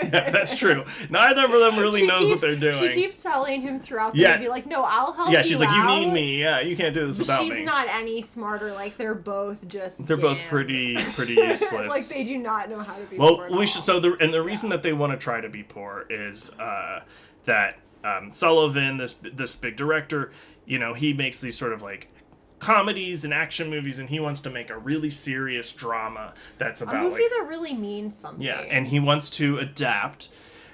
Yeah, that's true. Neither of them really knows what they're doing. She keeps telling him throughout the movie, like, no, I'll help you Yeah, she's like, out. you need me. Yeah, you can't do this without me. She's not any smarter. Like, they're both just They're both pretty useless. like, they do not know how to be well, poor at we all. should. So the reason that they want to try to be poor is that Sullivan, this big director, you know, he makes these sort of like comedies and action movies, and he wants to make a really serious drama that's about a movie like, that really means something. yeah, and he wants to adapt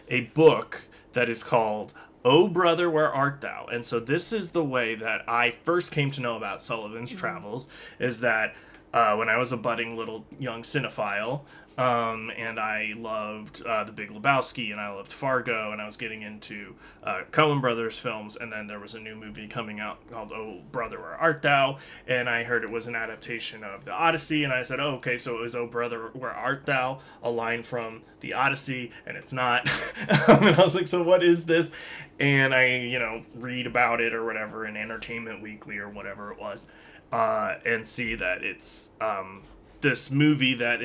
a book that is called "Oh Brother, Where Art Thou?" And so this is the way that I first came to know about Sullivan's Travels, is that when I was a budding little young cinephile, And I loved The Big Lebowski, and I loved Fargo, and I was getting into Coen Brothers films, and then there was a new movie coming out called Oh Brother, Where Art Thou? And I heard it was an adaptation of The Odyssey, and I said, oh, okay, so it was Oh Brother, Where Art Thou? A line from The Odyssey, and it's not. And I was like, so what is this? And I, read about it or whatever in Entertainment Weekly or whatever it was, and see that it's this movie that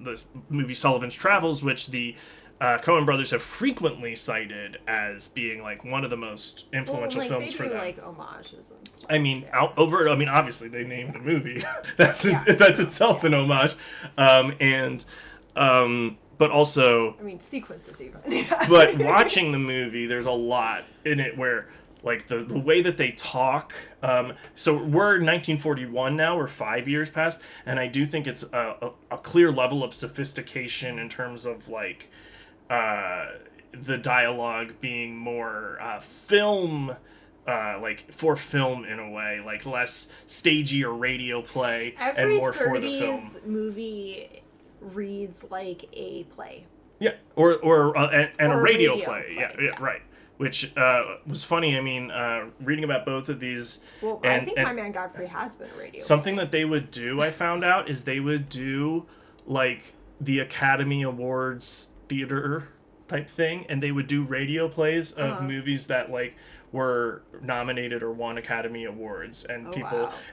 this movie Sullivan's Travels, which the Coen brothers have frequently cited as being like one of the most influential films for them. Like homages and stuff. I mean, obviously they named the movie. That's itself an homage, but also. I mean, sequences even. But watching the movie, there's a lot in it where. Like, the way that they talk. So we're 1941 now. We're 5 years past. And I do think it's a clear level of sophistication in terms of, like, the dialogue being more film, like, for film in a way. Like, less stagey or radio play and more for the film. Every 30s movie reads like a play. Yeah, or a radio play. Yeah, right. Which was funny. I mean, reading about both of these. Well, I think My Man Godfrey has been a radio. Something that they would do, I found out, is they would do like the Academy Awards theater type thing, and they would do radio plays of movies that like were nominated or won Academy Awards, and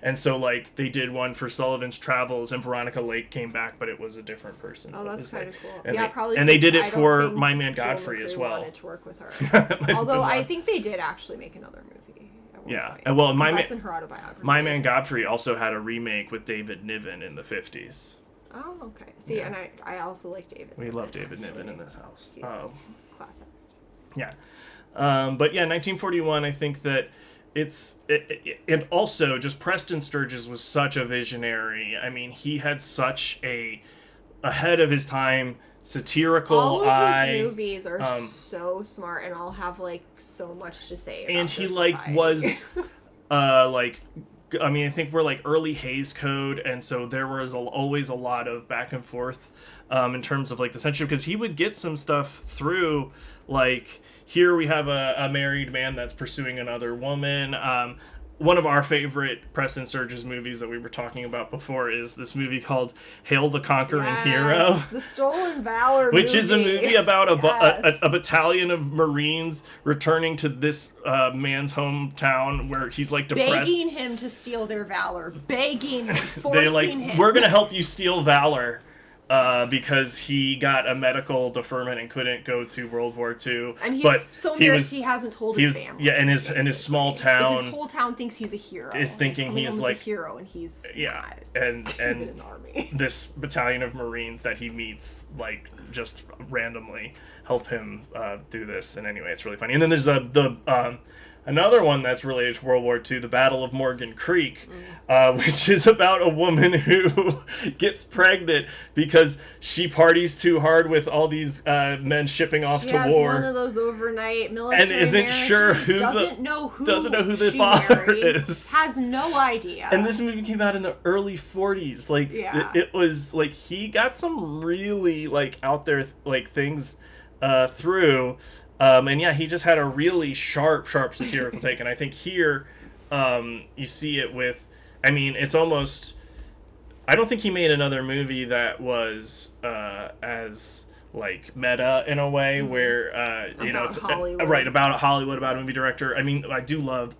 and so like they did one for Sullivan's Travels, and Veronica Lake came back, but it was a different person. Oh, that's kind of cool. And probably. And they did it for My Man Godfrey as well. Wanted to work with her. Although I think they did actually make another movie. Yeah, and well, that's in her autobiography. My Man Godfrey also had a remake with David Niven in the 50s. Oh, okay. See, and I also like David. We love David Niven in this house. He's classic. Yeah. But yeah, 1941, I think that and also just Preston Sturges was such a visionary. I mean, he had such a ahead of his time satirical eye. All of his movies are so smart and all have like so much to say about and he their like society. Was I mean, I think we're like early Hays Code, and so there was always a lot of back and forth in terms of like the censorship, because he would get some stuff through, like here we have a married man that's pursuing another woman. One of our favorite Preston Sturges movies that we were talking about before is this movie called Hail the Conquering Hero. The Stolen Valor Which movie. is a movie about a battalion of Marines returning to this man's hometown where he's like depressed. Begging him to steal their valor. Begging him, forcing They're like, him. we're going to help you steal valor. Because he got a medical deferment and couldn't go to World War II. And he's but so embarrassed he hasn't told his family. Yeah, in his small town. So his whole town thinks he's a hero. Is thinking he's like a hero, and he's not. And in the army. This battalion of Marines that he meets like just randomly help him do this. And anyway, it's really funny. And then there's another one that's related to World War II, The Battle of Morgan Creek, which is about a woman who gets pregnant because she parties too hard with all these men shipping off to war. She has one of those overnight military and isn't sure who doesn't know who the father married, is. Has no idea. And this movie came out in the early 40s. Like it was like he got some really like out there like things through. And yeah, he just had a really sharp satirical take. And I think here, you see it with, I mean, it's almost, I don't think he made another movie that was as like meta in a way where, you know, it's Hollywood. Right, about Hollywood, about a movie director. I mean, I do love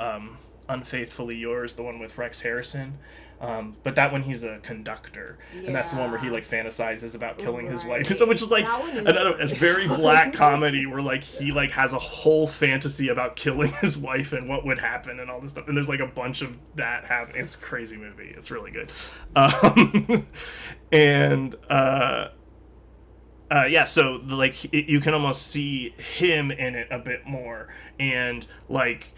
Unfaithfully Yours, the one with Rex Harrison. But that one he's a conductor, and that's the one where he like fantasizes about killing his wife, and so which is like it's very black comedy where like he like has a whole fantasy about killing his wife and what would happen and all this stuff, and there's like a bunch of that happening. It's a crazy movie. It's really good, and yeah, so like you can almost see him in it a bit more, and like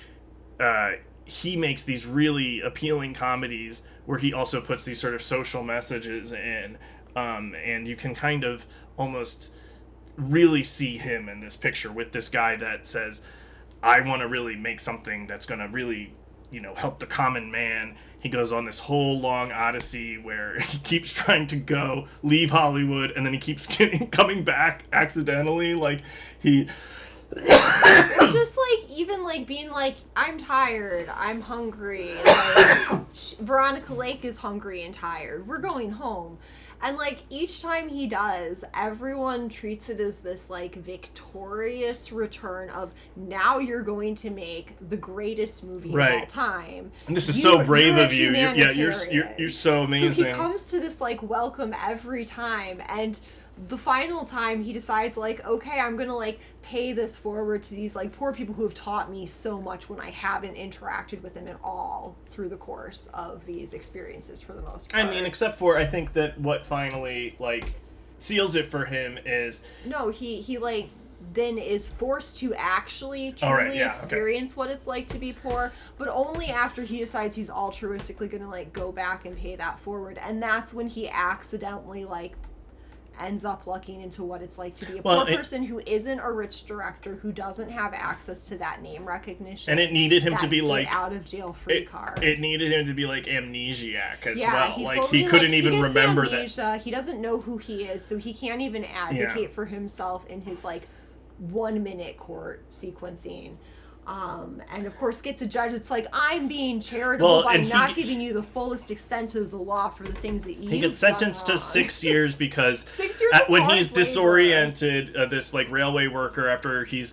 he makes these really appealing comedies where he also puts these sort of social messages in, and you can kind of almost really see him in this picture with this guy that says, I want to really make something that's going to really help the common man. He goes on this whole long odyssey where he keeps trying to leave Hollywood, and then he keeps coming back accidentally. Like, he... just, like, even, like, being like, I'm tired, I'm hungry. Like, Veronica Lake is hungry and tired. We're going home. And, like, each time he does, everyone treats it as this, like, victorious return of, now you're going to make the greatest movie of all time. And this is so brave of you. You're so amazing. So he comes to this, like, welcome every time, and the final time he decides, like, okay, I'm gonna, like, pay this forward to these, like, poor people who have taught me so much when I haven't interacted with them at all through the course of these experiences for the most part. I mean, except for, I think that what finally, like, seals it for him is... No, he like, then is forced to actually truly experience what it's like to be poor, but only after he decides he's altruistically gonna, like, go back and pay that forward. And that's when he accidentally, like, ends up looking into what it's like to be a poor person who isn't a rich director, who doesn't have access to that name recognition. And it needed him to be like out of jail free card. It needed him to be like amnesiac as well. He couldn't even remember that. He doesn't know who he is, so he can't even advocate for himself in his, like, 1 minute court sequencing. And of course gets a judge that's like, I'm being charitable by not giving you the fullest extent of the law for the things that you He gets sentenced to 6 years because 6 years when he's disoriented, this, like, railway worker, after he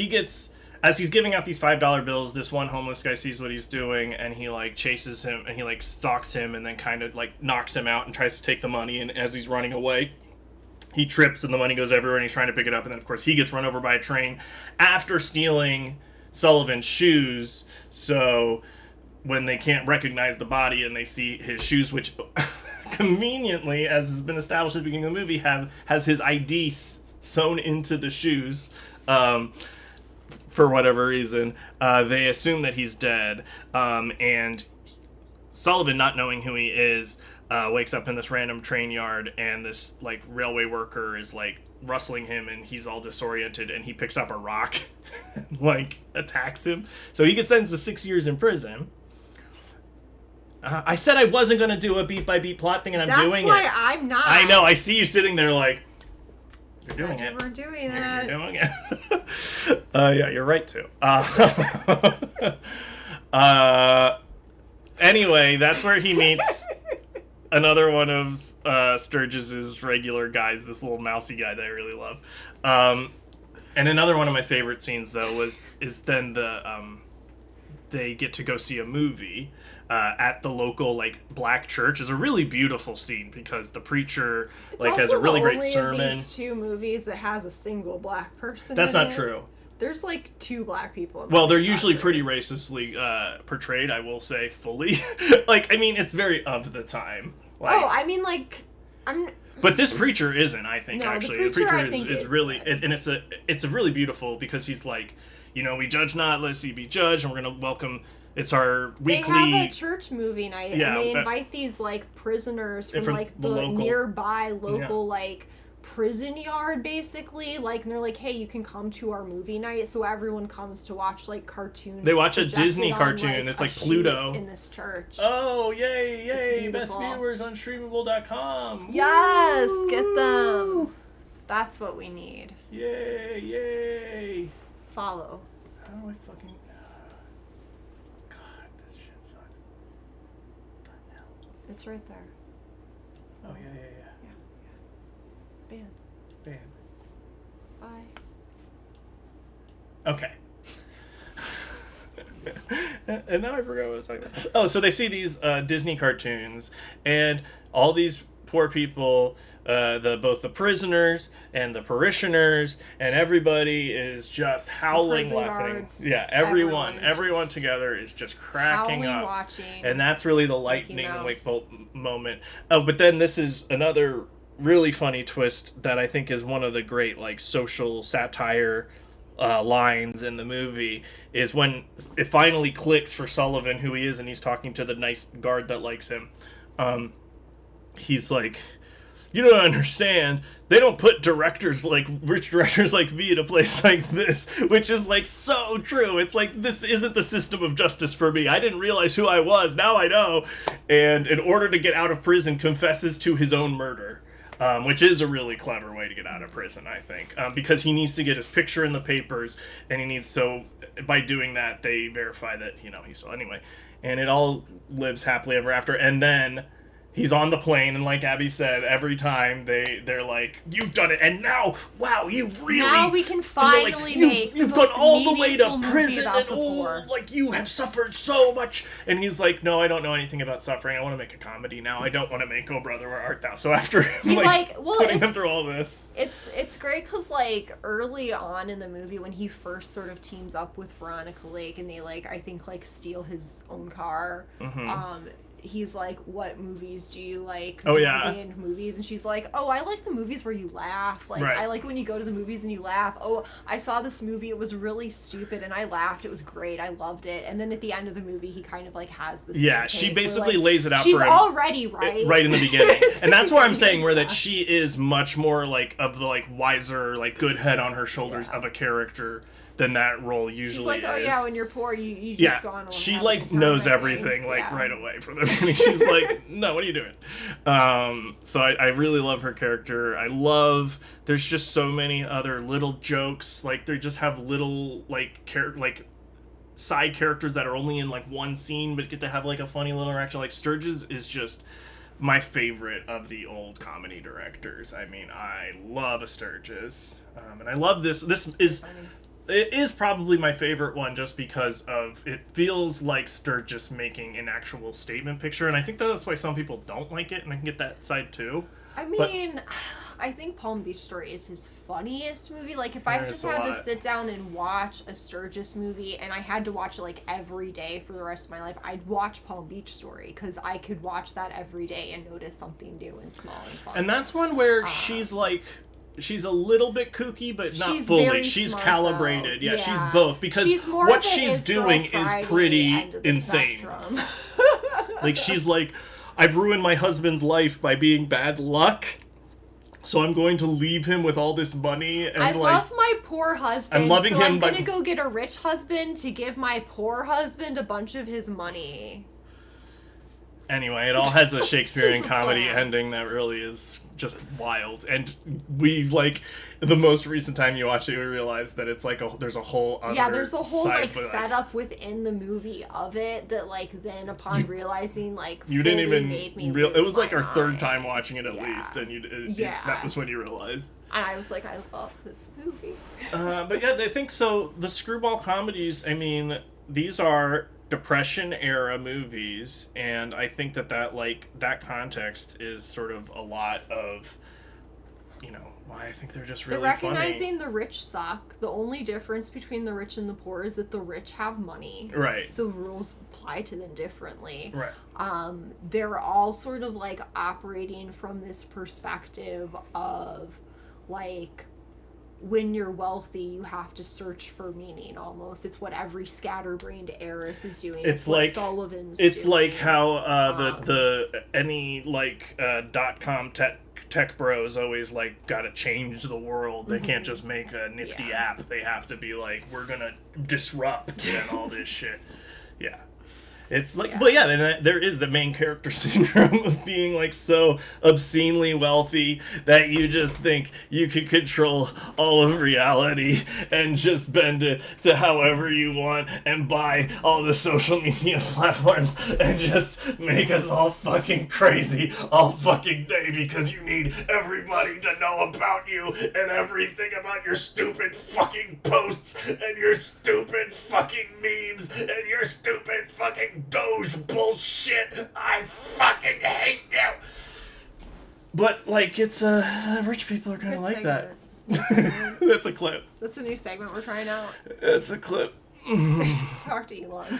gets, as he's giving out these $5 bills, this one homeless guy sees what he's doing, and he, like, chases him, and he, like, stalks him, and then kind of, like, knocks him out and tries to take the money, and as he's running away, he trips and the money goes everywhere, and he's trying to pick it up, and then of course he gets run over by a train after stealing Sullivan's shoes. So when they can't recognize the body and they see his shoes, which conveniently, as has been established at the beginning of the movie, has his ID sewn into the shoes, for whatever reason, they assume that he's dead, and Sullivan, not knowing who he is, wakes up in this random train yard, and this, like, railway worker is, like, rustling him, and he's all disoriented, and he picks up a rock and, like, attacks him. So he gets sentenced to 6 years in prison. I said I wasn't going to do a beat-by-beat plot thing, and I'm doing it. That's why I'm not. I know, I see you sitting there like, you're doing it. We're doing it. You're doing it. Yeah, you're right, too. Anyway, that's where he meets another one of Sturgis's regular guys, this little mousy guy that I really love. And another one of my favorite scenes, though, is then they get to go see a movie at the local, like, black church. Is a really beautiful scene because the preacher, like, has a really great sermon. It's these two movies that has a single black person. That's not true. There's, like, 2 black people. Well, they're usually pretty racistly portrayed, I will say, fully. Like, I mean, it's very of the time. Like, I mean, like, but this preacher isn't, I think, actually. The preacher is really... and it's a really beautiful, because he's like, we judge not, lest ye be judged, and we're going to welcome... It's our weekly... They have a church movie night, and they invite these, like, prisoners from like, the local, nearby local, like, prison yard, basically, like, and they're like, hey, you can come to our movie night, so everyone comes to watch, like, cartoons. They watch a Disney cartoon, on, like, it's like Pluto. In this church. Oh, yay, best viewers on streamable.com. Yes, get them. That's what we need. Yay. Follow. How do I fucking... God, this shit sucks. What the hell? It's right there. Oh, yeah. Ban. Bye. Okay. And now I forgot what I was talking about. Oh, so they see these Disney cartoons, and all these poor people, both the prisoners and the parishioners, and everybody is just howling, laughing. Guards. Yeah, everyone together is just cracking up. Watching, and that's really the lightning wake bolt moment. Oh, but then this is another really funny twist that I think is one of the great, like, social satire lines in the movie, is when it finally clicks for Sullivan who he is, and he's talking to the nice guard that likes him. He's like, You don't understand. They don't put rich directors like me in a place like this, which is, like, so true. It's like, this isn't the system of justice for me. I didn't realize who I was. Now I know. And in order to get out of prison, confesses to his own murder, which is a really clever way to get out of prison, I think, because he needs to get his picture in the papers, and by doing that, they verify that, he's so anyway. And it all lives happily ever after. And then he's on the plane, and like Abby said, every time they're like, "You've done it," and now, wow, you've really. Now we can finally make. You've gone all the way to movie prison, about and the poor. like you have suffered so much. And he's like, "No, I don't know anything about suffering. I want to make a comedy now. I don't want to make Oh Brother, Where Art Thou?" So after putting him through all this, it's great because like early on in the movie when he first sort of teams up with Veronica Lake and they I think steal his own car. Mm-hmm. He's like, "What movies do you like?" Oh, yeah. In movies, and she's like, "Oh, I like the movies where you laugh. Like, right. I like when you go to the movies and you laugh. Oh, I saw this movie. It was really stupid, and I laughed. It was great. I loved it." And then at the end of the movie, he kind of has this. Yeah, she basically lays it out she's for him. Already right. Right in the beginning, and that's where I'm saying that she is much more of the wiser, good head on her shoulders of a character than that role usually She's like, "Oh is. yeah, when you're poor, you just go on and she have a good time, knows I everything think. right away from the beginning. She's like, "No, what are you doing?" So I really love her character. I love there's just so many other little jokes. They just have little side characters that are only in one scene but get to have a funny little interaction. Sturges is just my favorite of the old comedy directors. I mean, I love a Sturges, and I love this. It is probably my favorite one just because it feels like Sturges making an actual statement picture, and I think that's why some people don't like it, and I can get that side too. I mean, I think Palm Beach Story is his funniest movie. If I just had to sit down and watch a Sturges movie, and I had to watch it every day for the rest of my life, I'd watch Palm Beach Story, because I could watch that every day and notice something new and small and fun. And that's one where she's a little bit kooky, but not she's fully. She's calibrated. Yeah, she's both, because what she's doing is pretty insane. She's like, "I've ruined my husband's life by being bad luck, so I'm going to leave him with all this money." And I love my poor husband. I'm loving him, I'm gonna go get a rich husband to give my poor husband a bunch of his money. Anyway, it all has a Shakespearean comedy ending that really is just wild. And we, the most recent time you watch it, we realized that it's there's a whole other there's a whole, side, setup within the movie of it that, then upon realizing, you didn't even made me it was, our mind. third time watching it at least, and that was when you realized. And I was like, I love this movie. But yeah, I think so. The screwball comedies, I mean, these are Depression era movies, and I think that context is sort of a lot of why I think they're just really recognizing funny. The rich suck. The only difference between the rich and the poor is that the rich have money, right? So rules apply to them differently, right? They're all sort of operating from this perspective of when you're wealthy, you have to search for meaning, almost. It's what every scatterbrained heiress is doing. It's what Sullivan's doing. How any .com tech bros always gotta change the world. They can't just make a nifty app. They have to be we're gonna disrupt and all this shit. Yeah. It's but then there is the main character syndrome of being so obscenely wealthy that you just think you could control all of reality and just bend it to however you want and buy all the social media platforms and just make us all fucking crazy all fucking day because you need everybody to know about you and everything about your stupid fucking posts and your stupid fucking memes and your stupid fucking Doge bullshit. I fucking hate you. But it's rich people are kind of like that. That's a clip. That's a new segment we're trying out. That's a clip. Talk to Elon.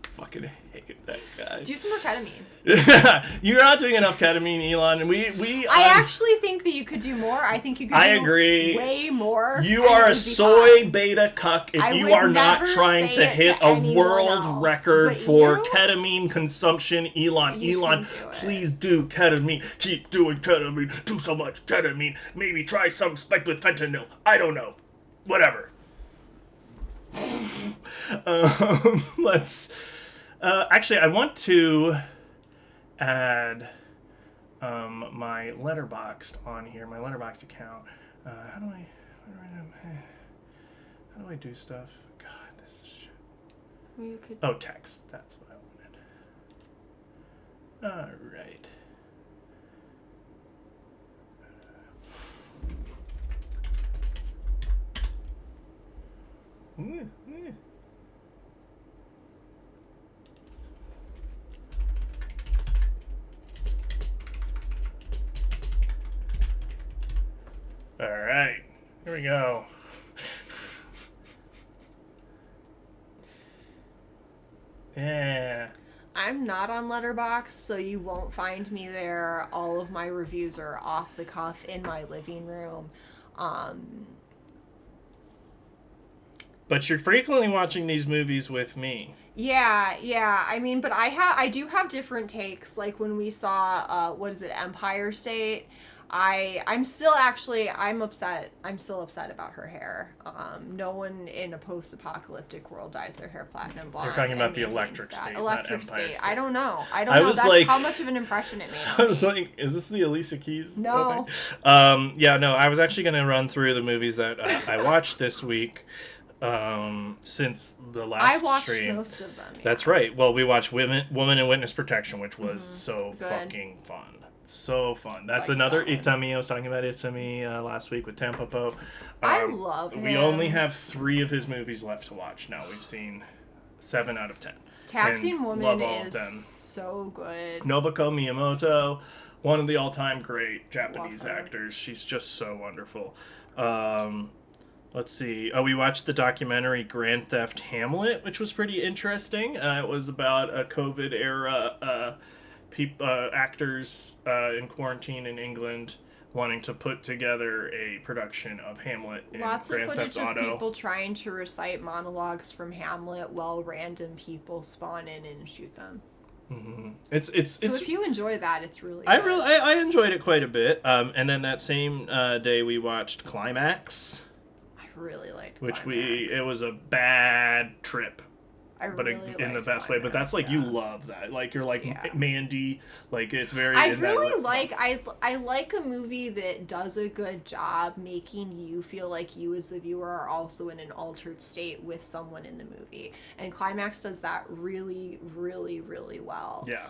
Fucking hate That guy. Do some more ketamine. You're not doing enough ketamine, Elon. And I actually think that you could do more. I think you could do agree. way more. You are a soy beta cuck if you are not trying to hit a world record for ketamine consumption. Elon, please do ketamine. Keep doing ketamine. Do so much ketamine. Maybe try some spiked with fentanyl. I don't know. Whatever. Let's... actually, I want to add my Letterboxd on here, my Letterboxd account. How do I do stuff? God, this shit. You could... Oh, text. That's what I wanted. All right. All right, here we go. Yeah. I'm not on Letterboxd, so you won't find me there. All of my reviews are off the cuff in my living room. But you're frequently watching these movies with me. Yeah. I mean, but I do have different takes. Like when we saw, Empire State. I'm still upset. I'm still upset about her hair. No one in a post-apocalyptic world dyes their hair platinum blonde. You're talking about the Electric State, Electric not Empire State. State. I don't know. That's like, how much of an impression it made on me. I was like, is this the Alicia Keys? No. I was actually going to run through the movies that I watched this week. Since the last I watched stream. most of them. Yeah. That's right. Well, we watched Woman in Witness Protection, which was so Good. fucking fun. So fun. That's Liked another that one. Itami. I was talking about Itami last week with Tampopo. I love him. We only have 3 of his movies left to watch now. We've seen 7 out of 10. Taxiing And Woman love all of is them. so good. Nobuko Miyamoto, one of the all-time great Japanese Love her. actors. She's just so wonderful. Let's see. Oh, we watched the documentary Grand Theft Hamlet, which was pretty interesting. It was about a COVID-era actors in quarantine in England wanting to put together a production of Hamlet in Lots of Grand footage Theft of Auto. people trying to recite monologues from Hamlet while random people spawn in and shoot them. Mm-hmm. So if you enjoy that, it's really good. I enjoyed it quite a bit. And then that same day we watched Climax. I really liked Which Climax. it was a bad trip, but really in the liked best way. But that's like, you Climax, love that. Like, you're like Yeah. Mandy. Like, it's very. I like a movie that does a good job making you feel like you as the viewer are also in an altered state with someone in the movie. And Climax does that really, really, really well. Yeah.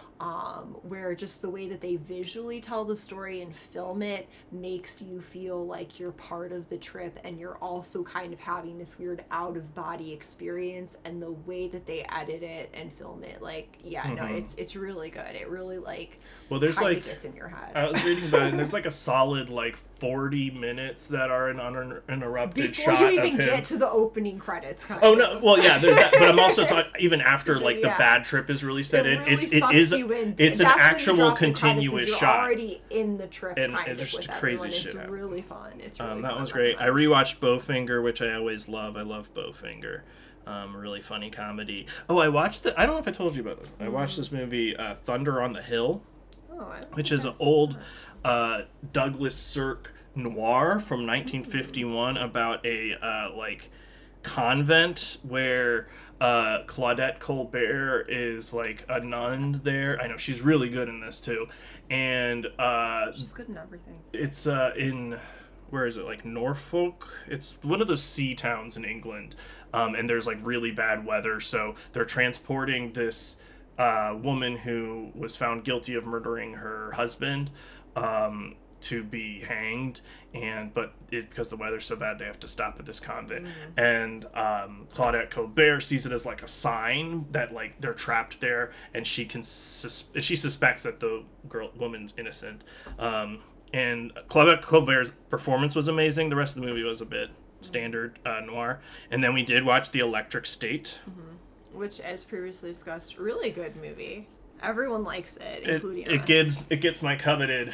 Where just the way that they visually tell the story and film it makes you feel like you're part of the trip, and you're also kind of having this weird out-of-body experience, and the way that they edit it and film it, like, it's really good. It really, like, there's kind like, of gets in your head. I was reading about it, and there's like a solid like 40 minutes that are an uninterrupted Before shot you of even him. get to the opening credits, kind Oh of. no! Well, yeah, there's that. But I'm also talking even after like the Yeah. bad trip is really set in. Really It sucks is you in. it's an That's when you actual drop the credits, continuous is you're shot. already in the trip, And kind of just with crazy everyone. shit It's happens. really fun. It's really That fun. was great. I rewatched Bowfinger, which I always love. I love Bowfinger. Really funny comedy. Oh, I watched I don't know if I told you about this. I watched this movie, Thunder on the Hill, which is an old Douglas Sirk noir from 1951 about a like convent where Claudette Colbert is like a nun there. I know she's really good in this too, and She's good in everything. it's in, where is it, like Norfolk? It's one of those sea towns in England, and there's like really bad weather, so they're transporting this woman who was found guilty of murdering her husband to be hanged, but because the weather's so bad, they have to stop at this convent. And Claudette Colbert sees it as like a sign that like they're trapped there, and she suspects that the woman's innocent. And Claudette Colbert's performance was amazing. The rest of the movie was a bit standard noir. And then we did watch The Electric State, which, as previously discussed, really good movie. Everyone likes it, including us. It gets my coveted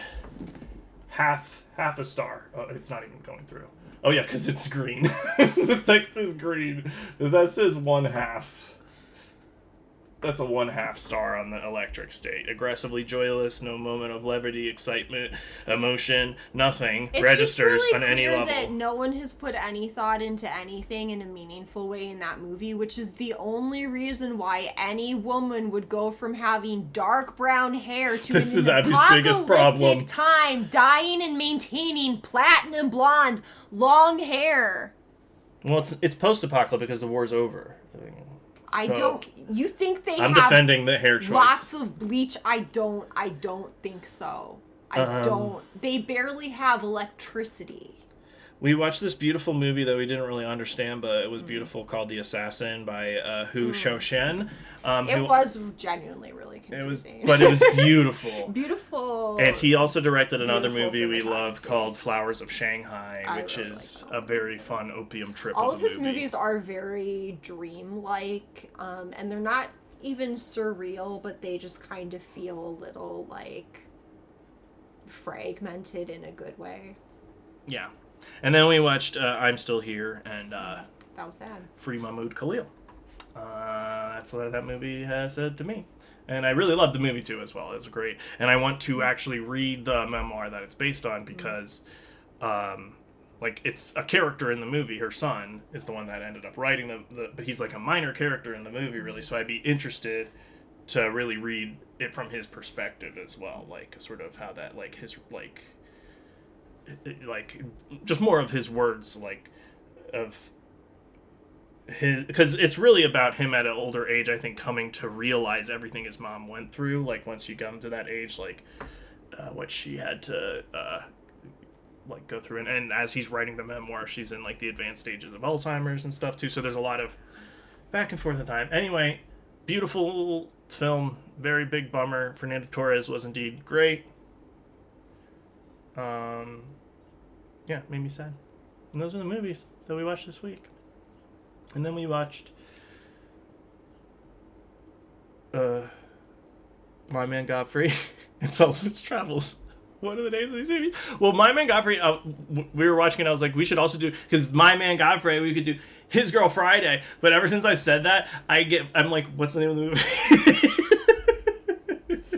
half a star. Oh, it's not even going through. Oh yeah, because it's green. The text is green. That says 1/2. That's a 1/2 star on the electric state. Aggressively joyless, no moment of levity, excitement, emotion, nothing registers on any level. It's just really clear that no one has put any thought into anything in a meaningful way in that movie, which is the only reason why any woman would go from having dark brown hair to this an is Abby's biggest problem. time dyeing and maintaining platinum blonde long hair. Well, it's post-apocalyptic because the war's over. You think I'm defending the hair choice. Lots of bleach? I don't think so. I don't. They barely have electricity. We watched this beautiful movie that we didn't really understand, but it was beautiful, called The Assassin by Hu Shaoshen. It was genuinely really confusing. But it was beautiful. Beautiful. And he also directed another movie we love called Flowers of Shanghai, which really is a very fun opium trip All of of a his movie. movies are very dreamlike, and they're not even surreal, but they just kind of feel a little, like, fragmented in a good way. Yeah. And then we watched I'm Still Here and that was sad. Free Mahmoud Khalil. That's what that movie has said to me. And I really loved the movie too as well. It was great. And I want to actually read the memoir that it's based on because like it's a character in the movie. Her son is the one that ended up writing but he's like a minor character in the movie really. So I'd be interested to really read it from his perspective as well. Like sort of how that like his like just more of his words like of his, because it's really about him at an older age, I think, coming to realize everything his mom went through, like once you come to that age, like what she had to like go through, and as he's writing the memoir, she's in like the advanced stages of Alzheimer's and stuff too, so there's a lot of back and forth in time. Anyway, beautiful film, very big bummer. Fernando Torres was indeed great. Yeah, made me sad. And those are the movies that we watched this week. And then we watched My Man Godfrey and Sullivan's Travels. What are the names of these movies? Well, My Man Godfrey, we were watching it, I was like, we should also do, because My Man Godfrey, we could do His Girl Friday. But ever since I said that, I'm like, what's the name of the movie?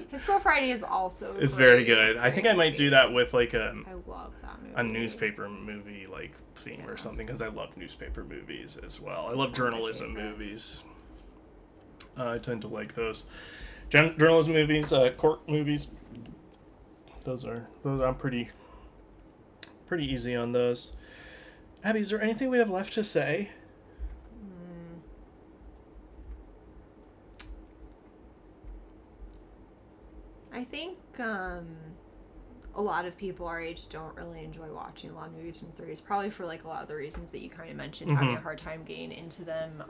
His Girl Friday is also It's very good. I think I might do that with like I love that movie. A newspaper movie like theme or something, because I love newspaper movies as well. I love journalism movies. I tend to like those journalism movies, court movies. Those I'm pretty easy on those. Abby, is there anything we have left to say? I think a lot of people our age don't really enjoy watching a lot of movies from the 30s, probably for like a lot of the reasons that you kind of mentioned, having a hard time getting into them.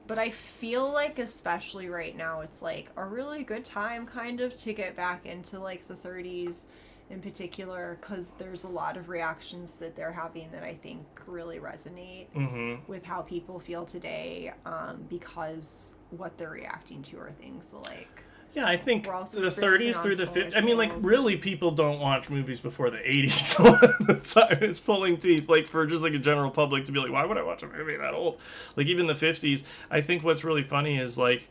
But I feel like especially right now, it's like a really good time kind of to get back into like the 30s in particular, because there's a lot of reactions that they're having that I think really resonate with how people feel today, because what they're reacting to are things like... Yeah, I think the 30s through the 50s. I mean, like, really, people don't watch movies before the 80s a lot of the time. It's pulling teeth, like, for just, like, a general public to be like, why would I watch a movie that old? Like, even the 50s, I think what's really funny is, like,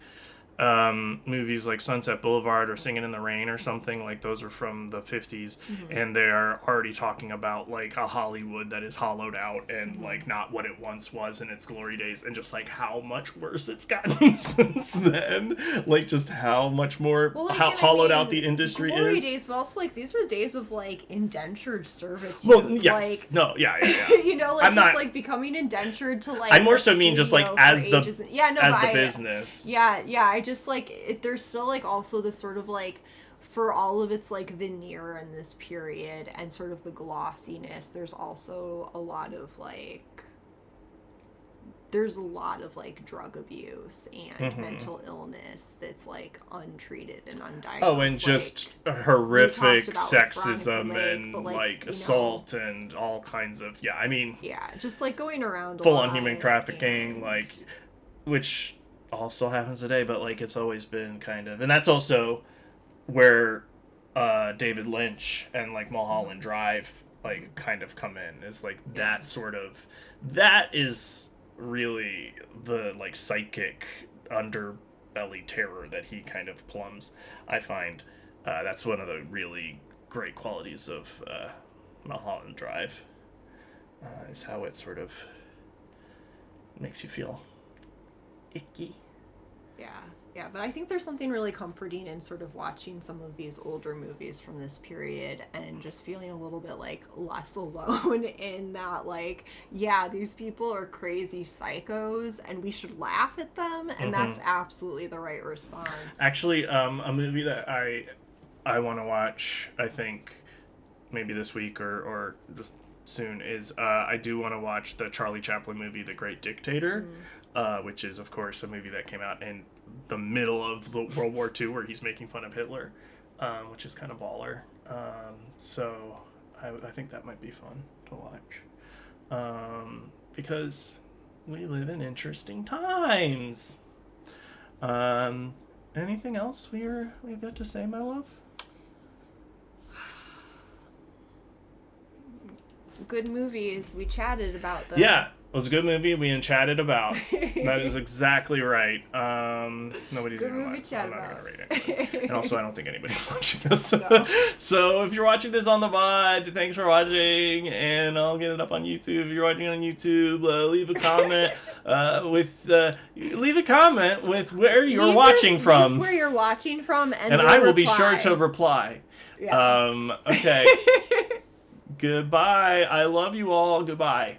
movies like Sunset Boulevard or Singing in the Rain or something, like, those are from the 50s, and they're already talking about, like, a Hollywood that is hollowed out and, like, not what it once was in its glory days, and just, like, how much worse it's gotten since then. Like, just how much more, how hollowed out the industry glory is. days, but also, like, these were days of, like, indentured servitude. Well, yes. Like, no, yeah. you know, like, like, becoming indentured to, like, I more so mean just, like, as the business. Yeah, I just, like, there's still, like, also this sort of, like, for all of its, like, veneer in this period and sort of the glossiness, there's also a lot of, like, drug abuse and mental illness that's, like, untreated and undiagnosed. Oh, and just horrific sexism and, but, like, assault and all kinds of, I mean... Yeah, just, like, going around full-on human trafficking, like, which... all still happens today, but like it's always been kind of, and that's also where David Lynch and like Mulholland Drive like kind of come in. Is like that sort of, that is really the like psychic underbelly terror that he kind of plumbs. I find that's one of the really great qualities of Mulholland Drive, is how it sort of makes you feel icky. Yeah, but I think there's something really comforting in sort of watching some of these older movies from this period and just feeling a little bit like less alone in that, like, yeah, these people are crazy psychos and we should laugh at them, and that's absolutely the right response. Actually, a movie that I want to watch, I think maybe this week or just soon, is I do want to watch the Charlie Chaplin movie The Great Dictator, which is of course a movie that came out in the middle of the World War II, where he's making fun of Hitler, which is kind of baller. So I think that might be fun to watch, because we live in interesting times. Anything else we've got to say, my love? Good movies. We chatted about them. Yeah, it was a good movie we chatted about. That is exactly right. Nobody's Good even movie watching, so I'm chat not about. going to rate it. And also, I don't think anybody's watching us. No. So if you're watching this on the VOD, thanks for watching, and I'll get it up on YouTube. If you're watching it on YouTube, leave a comment with where you're watching from. Leave where you're watching from, and I will be sure to reply. Yeah. Okay. Goodbye. I love you all. Goodbye.